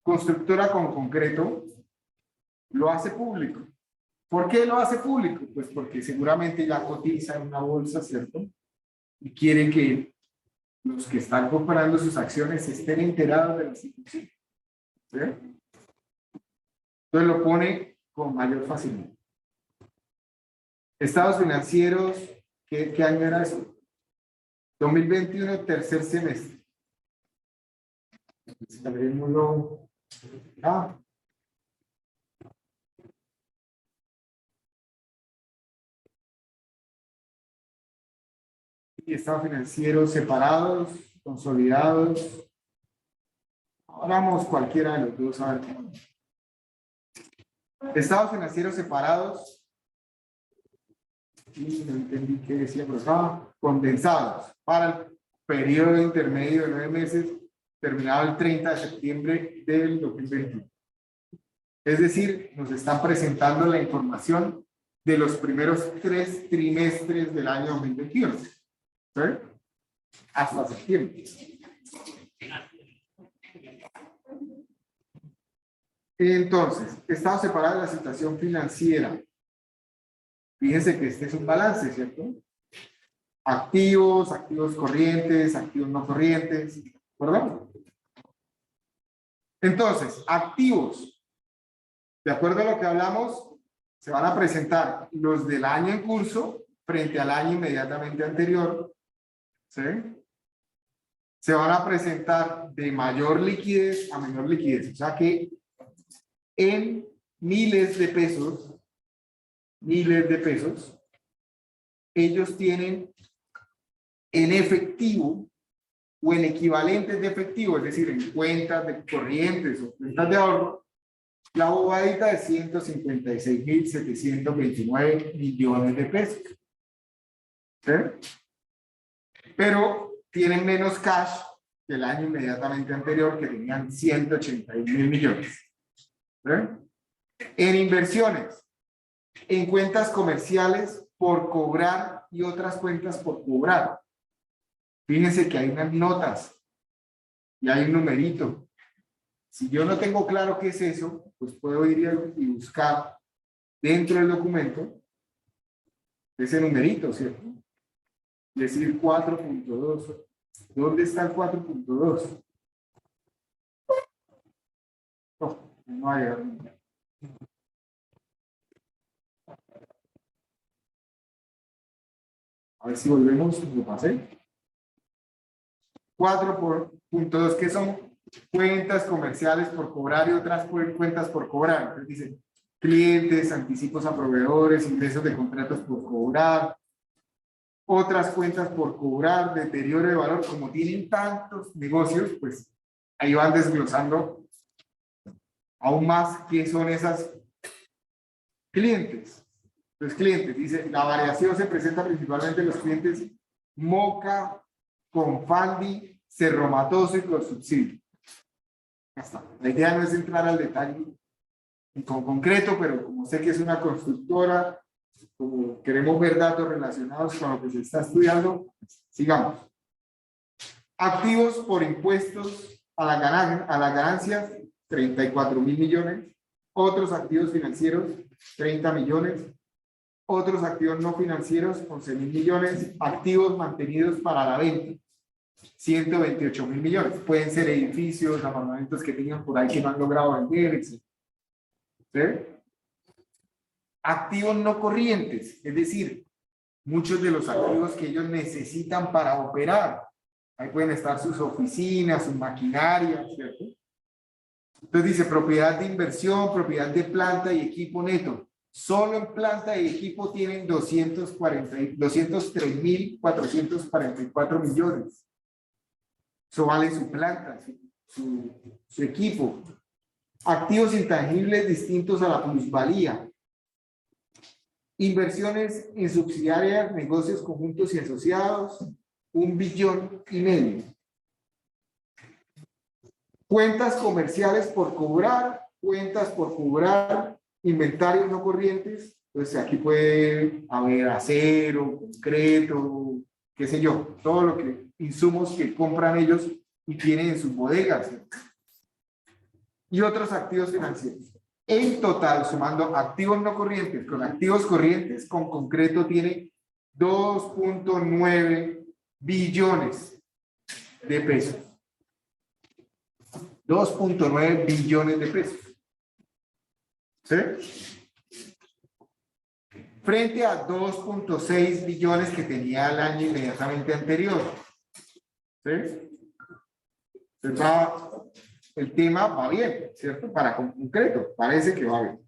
Constructora con Concreto lo hace público. ¿Por qué lo hace público? Pues porque seguramente ya cotiza en una bolsa, ¿cierto? Y quiere que los que están comprando sus acciones estén enterados de la situación. ¿Sí? Entonces lo pone con mayor facilidad. Estados financieros, ¿qué año era eso? 2021, tercer semestre. Y estados financieros separados, consolidados. Ahora vamos cualquiera de los dos a ver. Estados financieros separados. Y no entendí qué decía, pero estaba condensados para el periodo intermedio de 9 meses, terminado el 30 de septiembre del 2021. Es decir, nos están presentando la información de los primeros 3 trimestres del año 2021. ¿Sí? Hasta septiembre. Entonces, estado separado de la situación financiera. Fíjense que este es un balance, ¿cierto? Activos, activos corrientes, activos no corrientes, ¿verdad? Entonces, activos, de acuerdo a lo que hablamos, se van a presentar los del año en curso frente al año inmediatamente anterior, ¿sí? Se van a presentar de mayor liquidez a menor liquidez, o sea que en miles de pesos, ellos tienen en efectivo o en equivalentes de efectivo, es decir, en cuentas de corrientes o cuentas de ahorro, la bobadita de 156.729 millones de pesos. ¿Sí? Pero tienen menos cash que el año inmediatamente anterior, que tenían 181.000 millones. ¿Sí? En inversiones, en cuentas comerciales por cobrar y otras cuentas por cobrar. Fíjense que hay unas notas y hay un numerito. Si yo no tengo claro qué es eso, pues puedo ir y buscar dentro del documento ese numerito, ¿cierto? Decir 4.2. ¿Dónde está el 4.2? No hay. A ver si volvemos, lo pasé. 4.2, que son cuentas comerciales por cobrar y otras cuentas por cobrar. Entonces dice clientes, anticipos a proveedores, ingresos de contratos por cobrar, otras cuentas por cobrar, deterioro de valor. Como tienen tantos negocios, pues ahí van desglosando aún más qué son esas clientes. Los clientes, dice, la variación se presenta principalmente en los clientes Moca, Confandi, Cerro Matoso y los subsidios. Hasta. La idea no es entrar al detalle con concreto, pero como sé que es una constructora, como queremos ver datos relacionados con lo que se está estudiando, sigamos. Activos por impuestos a las ganancias, 34.000 millones. Otros activos financieros, 30 millones. Otros activos no financieros, 11.000 millones. Activos mantenidos para la venta, 128.000 millones. Pueden ser edificios, apartamentos que tengan por ahí que no han logrado vender, etc. ¿Sí? Activos no corrientes, es decir, muchos de los activos que ellos necesitan para operar. Ahí pueden estar sus oficinas, sus maquinarias, ¿cierto? Entonces dice propiedad de inversión, propiedad de planta y equipo neto. Solo en planta y equipo tienen 203.444 millones. Eso vale su planta, su equipo. Activos intangibles distintos a la plusvalía. Inversiones en subsidiarias, negocios conjuntos y asociados, 1,5 billones. Cuentas comerciales por cobrar, cuentas por cobrar, inventarios no corrientes. Entonces aquí puede haber acero, concreto, qué sé yo, todo lo que insumos que compran ellos y tienen en sus bodegas. Y otros activos financieros. En total, sumando activos no corrientes con activos corrientes, con concreto tiene 2.9 billones de pesos. 2.9 billones de pesos. ¿Sí? Frente a 2.6 billones que tenía el año inmediatamente anterior. ¿Sí? Entonces el tema va bien, ¿cierto? Para concreto, parece que va bien.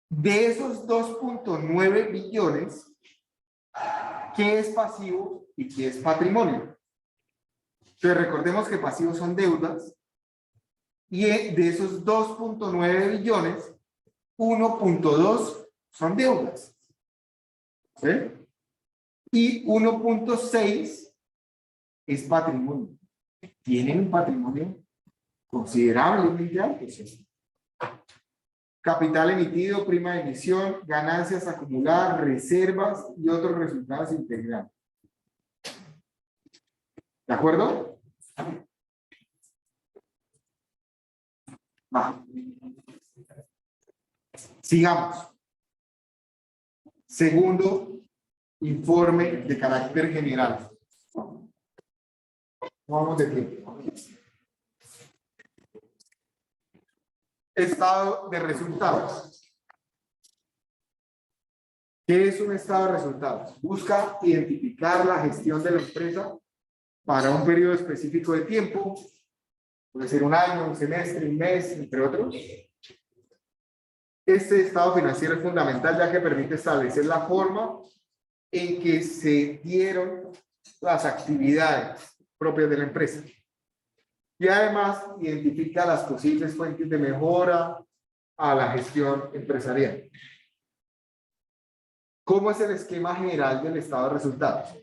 De esos 2.9 billones, ¿qué es pasivo y qué es patrimonio? Entonces recordemos que pasivos son deudas y de esos 2.9 billones, 1.2 son deudas. ¿Sí? Y 1.6 es patrimonio. Tienen un patrimonio considerablemente alto. ¿Sí? Capital emitido, prima de emisión, ganancias acumuladas, reservas y otros resultados integrales. ¿De acuerdo? Va. Sigamos. Segundo informe de carácter general. Vamos de tiempo. Estado de resultados. ¿Qué es un estado de resultados? Busca identificar la gestión de la empresa para un periodo específico de tiempo, puede ser un año, un semestre, un mes, entre otros. Este estado financiero es fundamental ya que permite establecer la forma en que se dieron las actividades propias de la empresa. Y además identifica las posibles fuentes de mejora a la gestión empresarial. ¿Cómo es el esquema general del estado de resultados?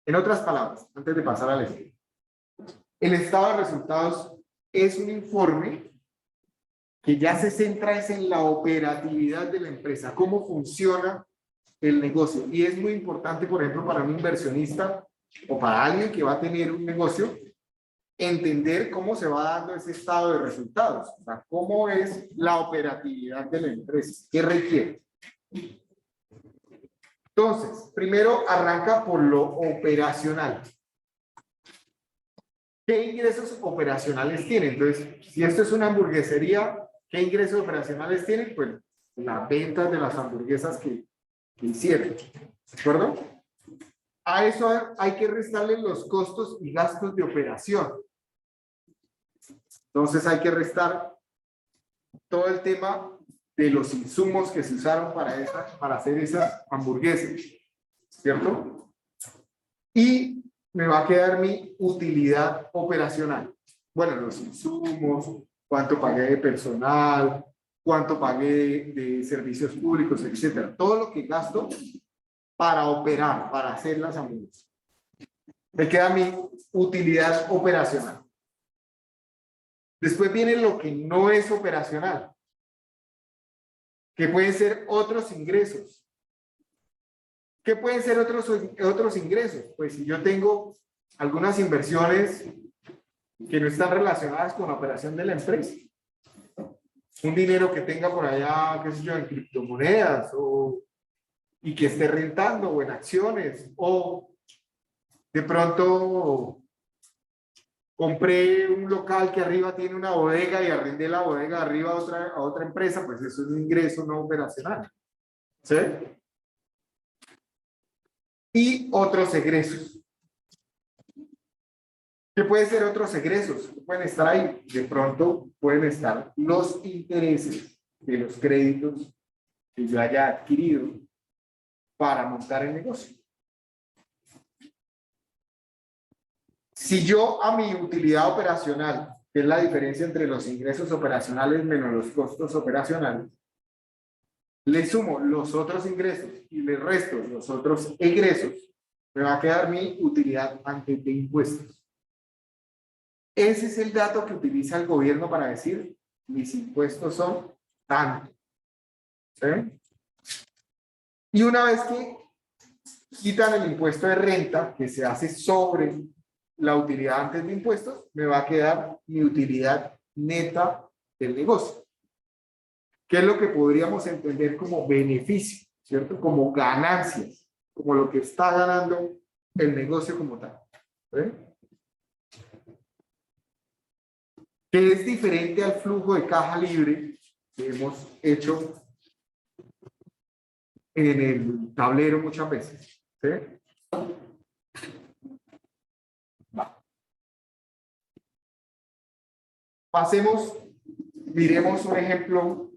En otras palabras, antes de pasar al esquema, el estado de resultados es un informe que ya se centra en la operatividad de la empresa, cómo funciona el negocio. Y es muy importante, por ejemplo, para un inversionista o para alguien que va a tener un negocio, entender cómo se va dando ese estado de resultados, o sea, cómo es la operatividad de la empresa, qué requiere. Entonces, primero arranca por lo operacional. ¿Qué ingresos operacionales tiene? Entonces, si esto es una hamburguesería, ¿qué ingresos operacionales tiene? Pues las ventas de las hamburguesas que hicieron. ¿De acuerdo? A eso hay que restarle los costos y gastos de operación. Entonces hay que restar todo el tema de los insumos que se usaron para hacer esas hamburguesas, ¿cierto? Y me va a quedar mi utilidad operacional. Bueno, los insumos, cuánto pagué de personal, cuánto pagué de servicios públicos, etcétera. Todo lo que gasto para operar, para hacer las hamburguesas. Me queda mi utilidad operacional. Después viene lo que no es operacional, que pueden ser otros ingresos. ¿Qué pueden ser otros ingresos? Pues si yo tengo algunas inversiones que no están relacionadas con la operación de la empresa, un dinero que tenga por allá, qué sé yo, en criptomonedas y que esté rentando o en acciones, o de pronto compré un local que arriba tiene una bodega y arrendé la bodega de arriba a otra empresa, pues eso es un ingreso no operacional. ¿Sí? Y otros egresos. ¿Qué pueden ser otros egresos? Pueden estar ahí. De pronto pueden estar los intereses de los créditos que yo haya adquirido para montar el negocio. Si yo a mi utilidad operacional, que es la diferencia entre los ingresos operacionales menos los costos operacionales, le sumo los otros ingresos y le resto los otros egresos, me va a quedar mi utilidad antes de impuestos. Ese es el dato que utiliza el gobierno para decir, mis impuestos son tanto. ¿Sí? Y una vez que quitan el impuesto de renta, que se hace sobre la utilidad antes de impuestos, me va a quedar mi utilidad neta del negocio. ¿Qué es lo que podríamos entender como beneficio? ¿Cierto? Como ganancias, como lo que está ganando el negocio como tal. ¿Sí? Que es diferente al flujo de caja libre que hemos hecho en el tablero muchas veces. ¿Sí? Pasemos, miremos un ejemplo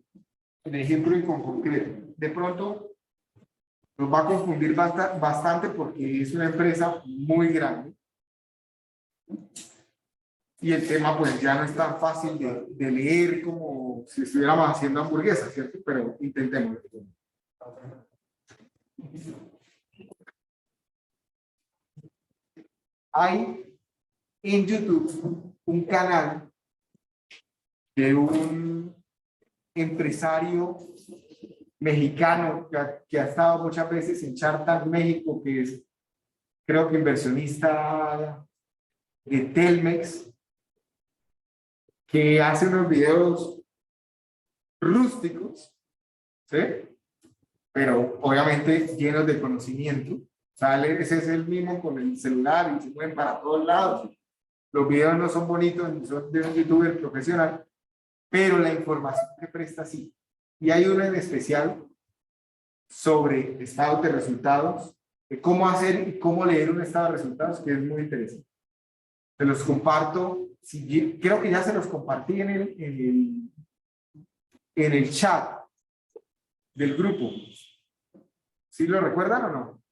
en concreto. De pronto nos va a confundir bastante porque es una empresa muy grande. Y el tema pues ya no es tan fácil de leer como si estuviéramos haciendo hamburguesas, ¿cierto? Pero intentemos. Hay en YouTube un canal de un empresario mexicano que ha estado muchas veces en Shark Tank México, que es, creo que inversionista de Telmex, que hace unos videos rústicos ¿sí? Pero obviamente llenos de conocimiento. Sale, ese es el mismo con el celular y se mueven para todos lados. Los videos no son bonitos, ni son de un youtuber profesional, pero la información que presta sí. Y hay uno en especial sobre estados de resultados, de cómo hacer y cómo leer un estado de resultados, que es muy interesante. Se los comparto, creo que ya se los compartí en el chat del grupo. ¿Sí lo recuerdan o no?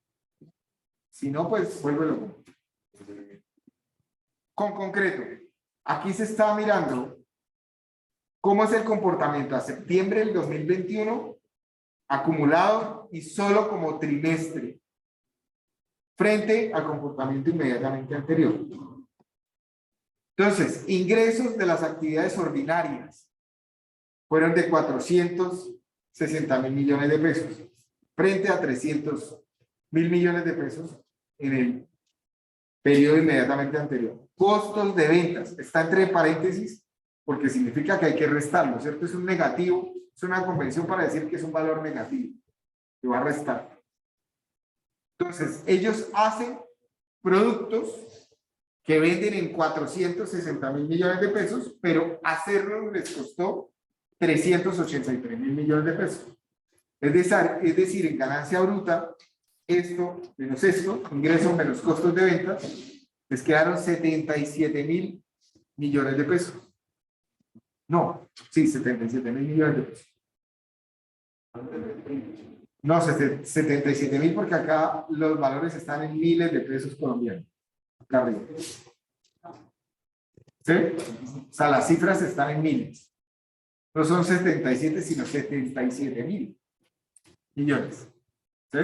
Si no, pues vuélvelo. Con concreto, aquí se está mirando cómo es el comportamiento a septiembre del 2021 acumulado y solo como trimestre frente al comportamiento inmediatamente anterior. Entonces, ingresos de las actividades ordinarias fueron de 460.000 millones de pesos frente a 300.000 millones de pesos en el periodo inmediatamente anterior. Costos de ventas, está entre paréntesis porque significa que hay que restarlo, ¿cierto? Es un negativo, es una convención para decir que es un valor negativo, que va a restar. Entonces, ellos hacen productos que venden en 460.000 millones de pesos, pero hacerlo les costó 383.000 millones de pesos. Es decir, en ganancia bruta, esto menos esto, ingresos menos costos de ventas, les quedaron 77.000 millones de pesos. No, sí, 77.000 millones de pesos. No, 77.000 porque acá los valores están en miles de pesos colombianos. Acá arriba. ¿Sí? O sea, las cifras están en miles. No son 77, sino 77.000 millones. ¿Sí?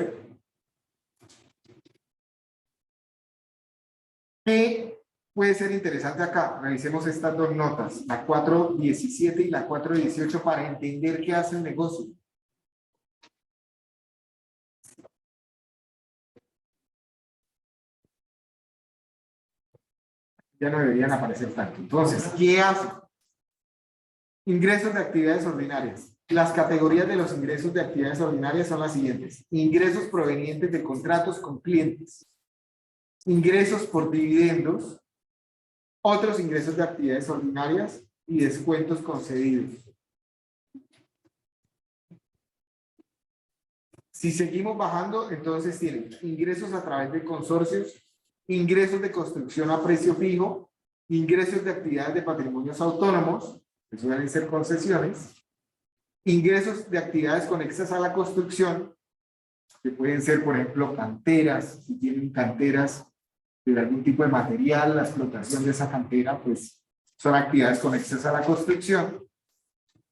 ¿Qué puede ser interesante acá? Revisemos estas dos notas, la 417 y la 418, para entender qué hace el negocio. Ya no deberían aparecer tanto. Entonces, ¿qué hace? Ingresos de actividades ordinarias. Las categorías de los ingresos de actividades ordinarias son las siguientes. Ingresos provenientes de contratos con clientes. Ingresos por dividendos. Otros ingresos de actividades ordinarias y descuentos concedidos. Si seguimos bajando, entonces tienen ingresos a través de consorcios, ingresos de construcción a precio fijo, ingresos de actividades de patrimonios autónomos, que suelen ser concesiones, ingresos de actividades conexas a la construcción, que pueden ser, por ejemplo, canteras, si tienen canteras de algún tipo de material, la explotación de esa cantera, pues son actividades conexas a la construcción,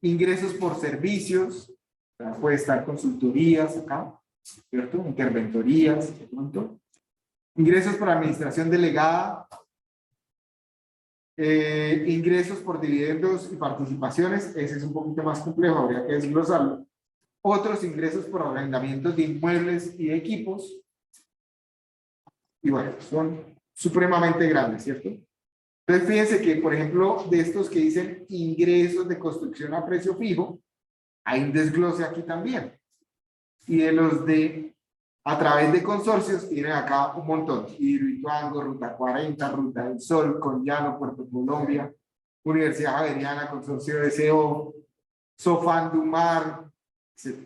ingresos por servicios, puede estar consultorías acá, ¿cierto? Interventorías, de pronto. Ingresos por administración delegada, ingresos por dividendos y participaciones, ese es un poquito más complejo, habría que desglosarlo. Otros ingresos por arrendamientos de inmuebles y de equipos, y bueno, son supremamente grandes, ¿cierto? Entonces fíjense que, por ejemplo, de estos que dicen ingresos de construcción a precio fijo, hay un desglose aquí también. Y de los de a través de consorcios, tienen acá un montón. Hidroituango, Ruta 40, Ruta del Sol, Conllano, Puerto Colombia, Universidad Javeriana, Consorcio de SEO, Sofandumar, etc.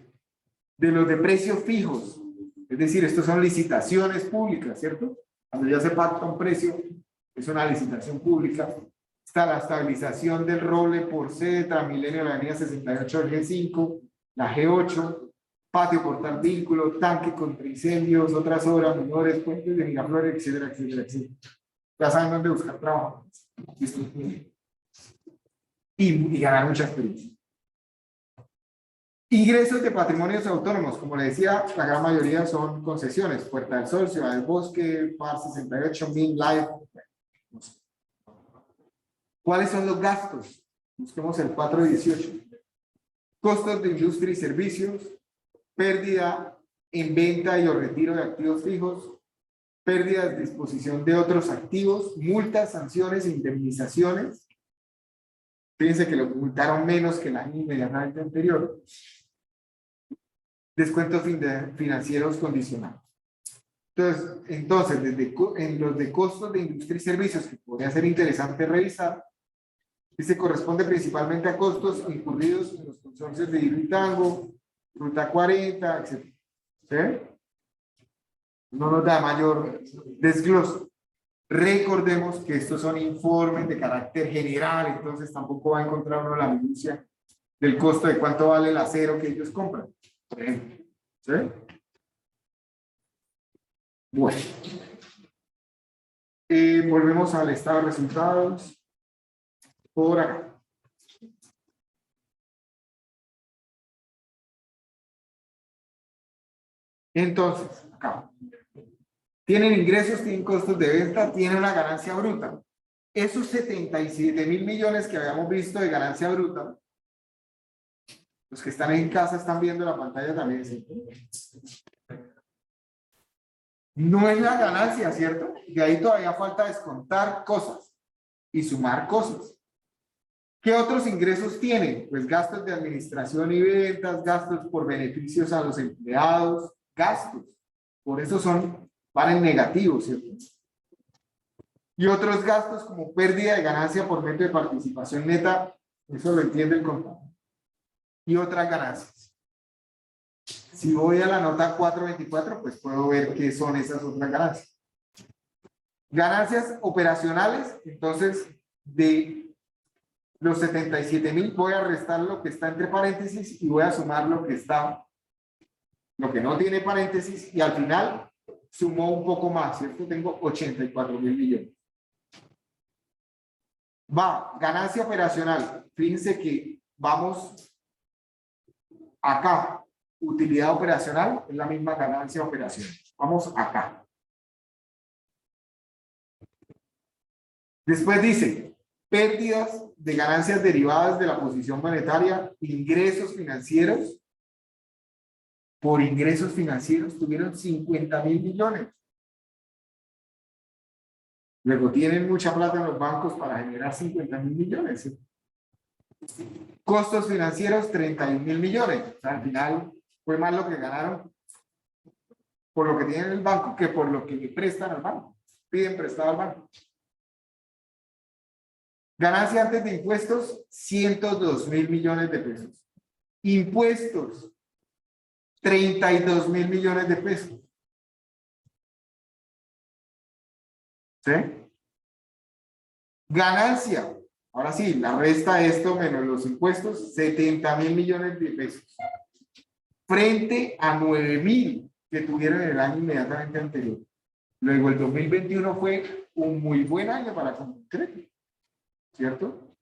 De los de precios fijos, es decir, estos son licitaciones públicas, ¿cierto? Cuando ya se pacta un precio, es una licitación pública. Está la estabilización del roble por sede, Transmilenio, la avenida 68, el G5, la G8, patio portal vínculo, tanque contra incendios, otras obras menores, puentes de Miraflores, etcétera, etcétera, etcétera. Ya saben dónde buscar trabajo. Y ganar mucha experiencia. Ingresos de patrimonios autónomos, como les decía, la gran mayoría son concesiones. Puerta del Sol, Ciudad del Bosque, Par 68, Min Life. ¿Cuáles son los gastos? Busquemos el 418. Costos de industria y servicios, pérdida en venta y o retiro de activos fijos, pérdida de disposición de otros activos, multas, sanciones e indemnizaciones. Fíjense que lo multaron menos que el año inmediatamente anterior. descuentos financieros condicionales. Entonces en los de costos de industria y servicios, que podría ser interesante revisar, se corresponde principalmente a costos incurridos en los consorcios de Hilo y Tango, Ruta 40, etc. ¿Sí? No nos da mayor desgloso. Recordemos que estos son informes de carácter general, entonces tampoco va a encontrar uno la minucia del costo de cuánto vale el acero que ellos compran, por ejemplo. ¿Sí? Bueno. Volvemos al estado de resultados. Por acá. Entonces, acá. Tienen ingresos, tienen costos de venta, tienen una ganancia bruta. Esos 77.000 millones que habíamos visto de ganancia bruta, los que están en casa están viendo la pantalla también, ¿sí? No es la ganancia, ¿cierto? De ahí todavía falta descontar cosas y sumar cosas. ¿Qué otros ingresos tienen? Pues gastos de administración y ventas, gastos por beneficios a los empleados, gastos. Por eso van en negativo, ¿cierto? Y otros gastos como pérdida de ganancia por método de participación neta, eso lo entiende el contador. Y otras ganancias. Si voy a la nota 424, pues puedo ver qué son esas otras ganancias. Ganancias operacionales, entonces de los 77.000 voy a restar lo que está entre paréntesis y voy a sumar lo que no tiene paréntesis, y al final sumó un poco más, ¿cierto? Tengo 84.000 millones. Va, ganancia operacional. Fíjense que vamos acá. Utilidad operacional es la misma ganancia operacional. Vamos acá. Después dice, pérdidas de ganancias derivadas de la posición monetaria, ingresos financieros. Por ingresos financieros tuvieron 50.000 millones. Luego tienen mucha plata en los bancos para generar 50.000 millones. ¿Sí? Costos financieros, 31.000 millones. O sea, al final fue más lo que ganaron por lo que tienen en el banco que por lo que le prestan al banco. Piden prestado al banco. Ganancia antes de impuestos, 102.000 millones de pesos. Impuestos, 32.000 millones de pesos. ¿Sí? Ganancia. Ahora sí, la resta esto menos los impuestos, 70.000 millones de pesos. Frente a 9.000 que tuvieron en el año inmediatamente anterior. Luego el 2021 fue un muy buen año para Concreto, ¿cierto?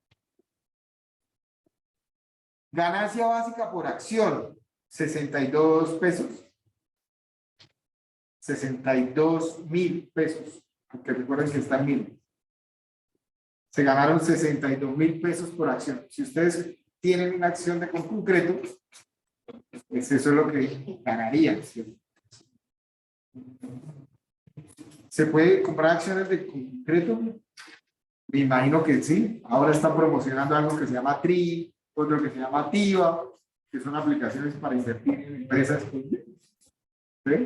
Ganancia básica por acción, 62 pesos. 62.000 pesos, porque recuerden que están 1.000. Se ganaron 62.000 pesos por acción. Si ustedes tienen una acción de Concreto, pues eso es lo que ganarían, ¿cierto? ¿Se puede comprar acciones de Concreto? Me imagino que sí. Ahora están promocionando algo que se llama TRI, otro que se llama TIVA, que son aplicaciones para invertir en empresas. ¿Sí?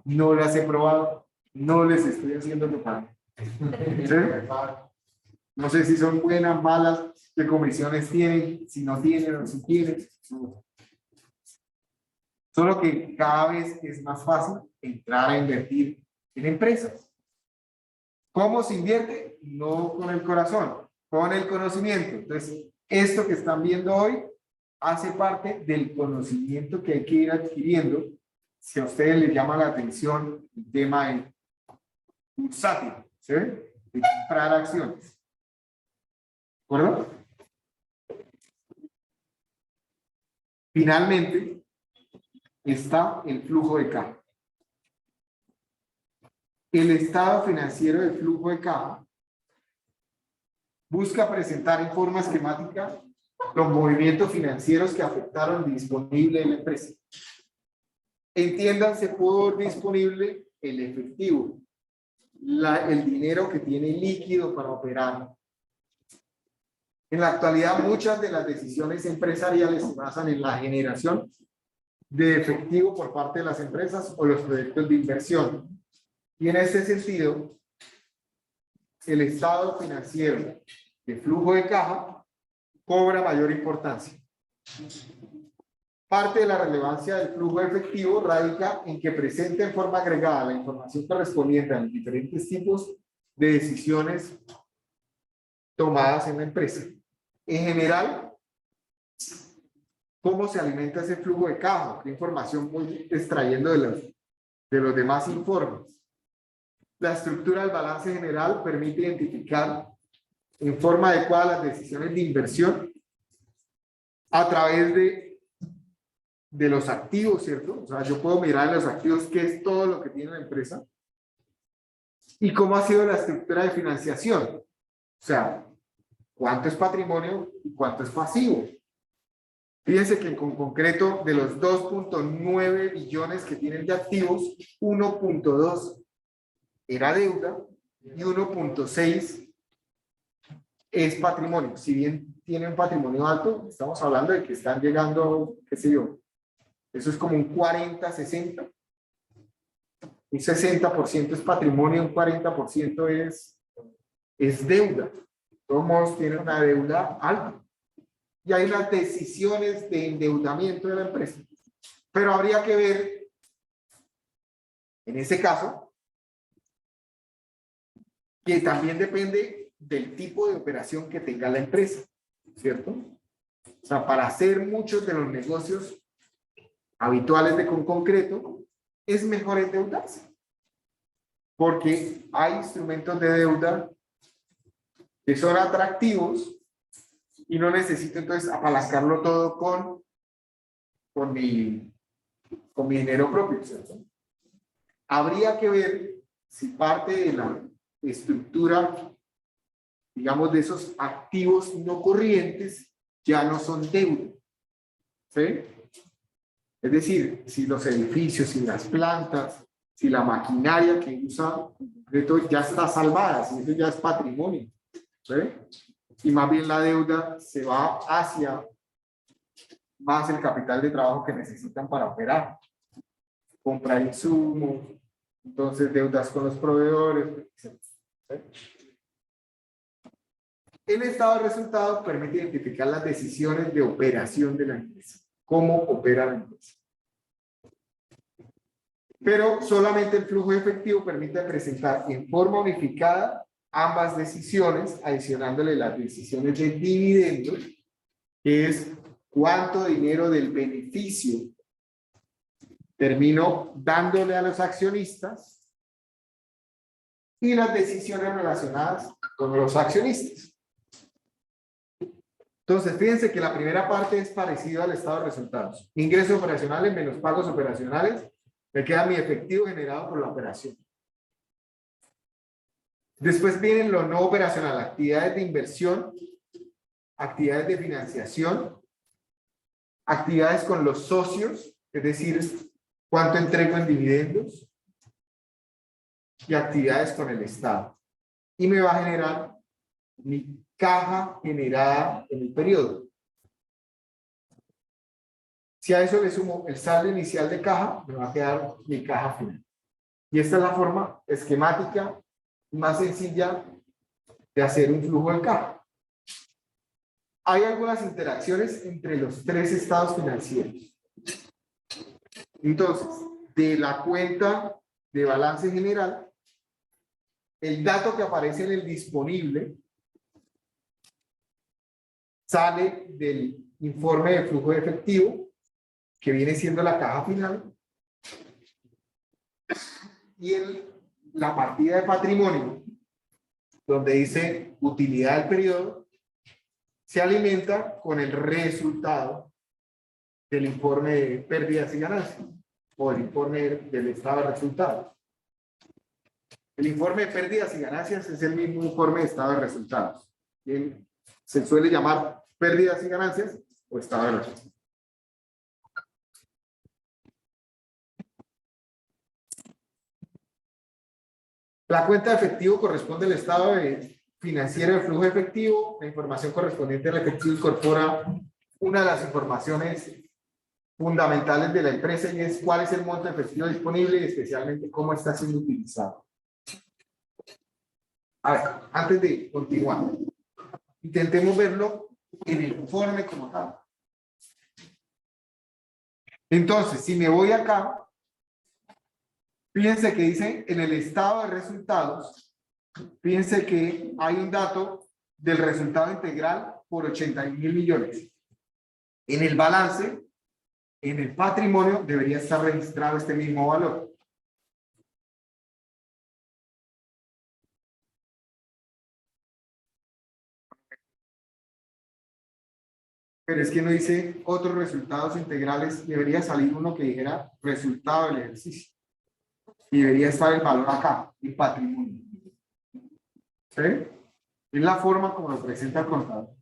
No las he probado, no les estoy haciendo propaganda. ¿Sí? No sé si son buenas, malas, qué comisiones tienen, si no tienen o si tienen. Solo que cada vez es más fácil entrar a invertir en empresas. ¿Cómo se invierte? No con el corazón, con el conocimiento. Entonces, esto que están viendo hoy hace parte del conocimiento que hay que ir adquiriendo. Si a ustedes les llama la atención el tema de bursátil, ¿sí? De comprar acciones. ¿De acuerdo? Finalmente, está el flujo de caja. El estado financiero del flujo de caja busca presentar en forma esquemática los movimientos financieros que afectaron el disponible de la empresa. Entiéndanse por disponible el efectivo, el dinero que tiene líquido para operar. En la actualidad, muchas de las decisiones empresariales se basan en la generación de efectivo por parte de las empresas o los proyectos de inversión. Y en este sentido, el estado financiero de flujo de caja cobra mayor importancia. Parte de la relevancia del flujo efectivo radica en que presenta en forma agregada la información correspondiente a los diferentes tipos de decisiones tomadas en la empresa. En general, ¿cómo se alimenta ese flujo de caja? ¿Qué información voy extrayendo de los demás informes? La estructura del balance general permite identificar en forma adecuada las decisiones de inversión a través de los activos, ¿cierto? O sea, yo puedo mirar en los activos qué es todo lo que tiene la empresa y cómo ha sido la estructura de financiación. O sea, cuánto es patrimonio y cuánto es pasivo. Fíjense que en concreto de los 2.9 billones que tienen de activos, 1.2 era deuda y 1.6 es patrimonio. Si bien tienen patrimonio alto, estamos hablando de que están llegando, qué sé yo, eso es como un 40-60. Un 60% es patrimonio, un 40% es deuda. Todos modos tienen una deuda alta. Y hay las decisiones de endeudamiento de la empresa. Pero habría que ver, en ese caso, que también depende del tipo de operación que tenga la empresa, ¿cierto? O sea, para hacer muchos de los negocios habituales de concreto, es mejor endeudarse. Porque hay instrumentos de deuda que son atractivos y no necesito entonces apalancarlo todo con mi dinero propio, ¿cierto? Habría que ver si parte de la estructura, digamos, de esos activos no corrientes ya no son deuda, ¿sí? Es decir, si los edificios, si las plantas, si la maquinaria que usa ya está salvada, si eso ya es patrimonio, ¿sí? Y más bien la deuda se va hacia más el capital de trabajo que necesitan para operar, comprar insumos, entonces deudas con los proveedores, etc. ¿Sí? El estado de resultados permite identificar las decisiones de operación de la empresa, cómo opera la empresa. Pero solamente el flujo efectivo permite presentar en forma unificada ambas decisiones, adicionándole las decisiones de dividendos, que es cuánto dinero del beneficio termino dándole a los accionistas, y las decisiones relacionadas con los accionistas. Entonces, fíjense que la primera parte es parecida al estado de resultados. Ingresos operacionales menos pagos operacionales, me queda mi efectivo generado por la operación. Después vienen lo no operacional, actividades de inversión, actividades de financiación, actividades con los socios, es decir, cuánto entrego en dividendos, y actividades con el Estado. Y me va a generar mi caja generada en el periodo. Si a eso le sumo el saldo inicial de caja, me va a quedar mi caja final. Y esta es la forma esquemática más sencilla de hacer un flujo de caja. Hay algunas interacciones entre los tres estados financieros. Entonces, de la cuenta de balance general, el dato que aparece en el disponible sale del informe de flujo de efectivo, que viene siendo la caja final, y la partida de patrimonio, donde dice utilidad del periodo, se alimenta con el resultado del informe de pérdidas y ganancias, o el informe del estado de resultados. El informe de pérdidas y ganancias es el mismo informe de estado de resultados. Se suele llamar pérdidas y ganancias o estado de resultados. La cuenta de efectivo corresponde al estado financiero del flujo de efectivo. La información correspondiente al efectivo incorpora una de las informaciones fundamentales de la empresa, y es cuál es el monto efectivo disponible y especialmente cómo está siendo utilizado. A ver, antes de continuar, intentemos verlo en el informe como tal. Entonces, si me voy acá, fíjense que dice en el estado de resultados, fíjense que hay un dato del resultado integral por 81.000 millones. En el balance, en el patrimonio, debería estar registrado este mismo valor. Pero es que no dice otros resultados integrales, debería salir uno que dijera resultado del ejercicio. Y debería estar el valor acá, el patrimonio. ¿Sí? Es la forma como lo presenta el contador.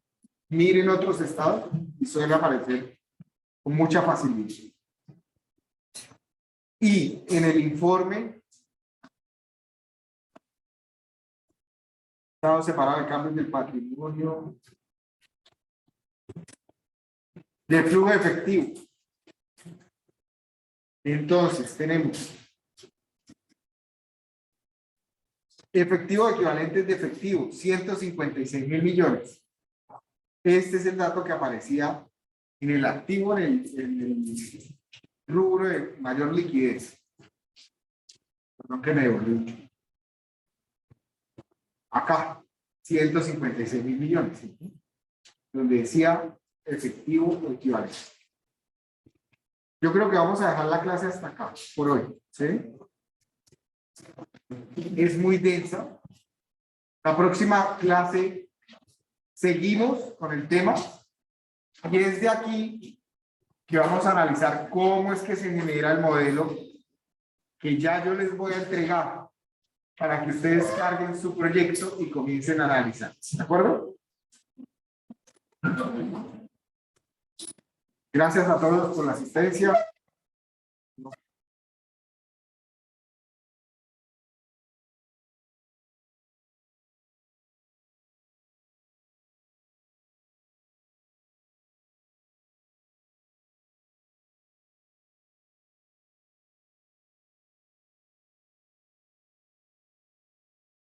Miren otros estados y suele aparecer con mucha facilidad. Y en el informe, estado separado de cambios del patrimonio, del flujo efectivo. Entonces, tenemos efectivo equivalentes de efectivo, 156.000 millones. Este es el dato que aparecía en el activo, en el rubro de mayor liquidez. Perdón que me devolví. Acá, 156.000 millones. ¿Sí? Donde decía efectivo equivalente. Yo creo que vamos a dejar la clase hasta acá, por hoy. ¿Sí? Es muy densa. La próxima clase seguimos con el tema. Y es de aquí que vamos a analizar cómo es que se genera el modelo que ya yo les voy a entregar para que ustedes carguen su proyecto y comiencen a analizar. ¿De acuerdo? Gracias a todos por la asistencia.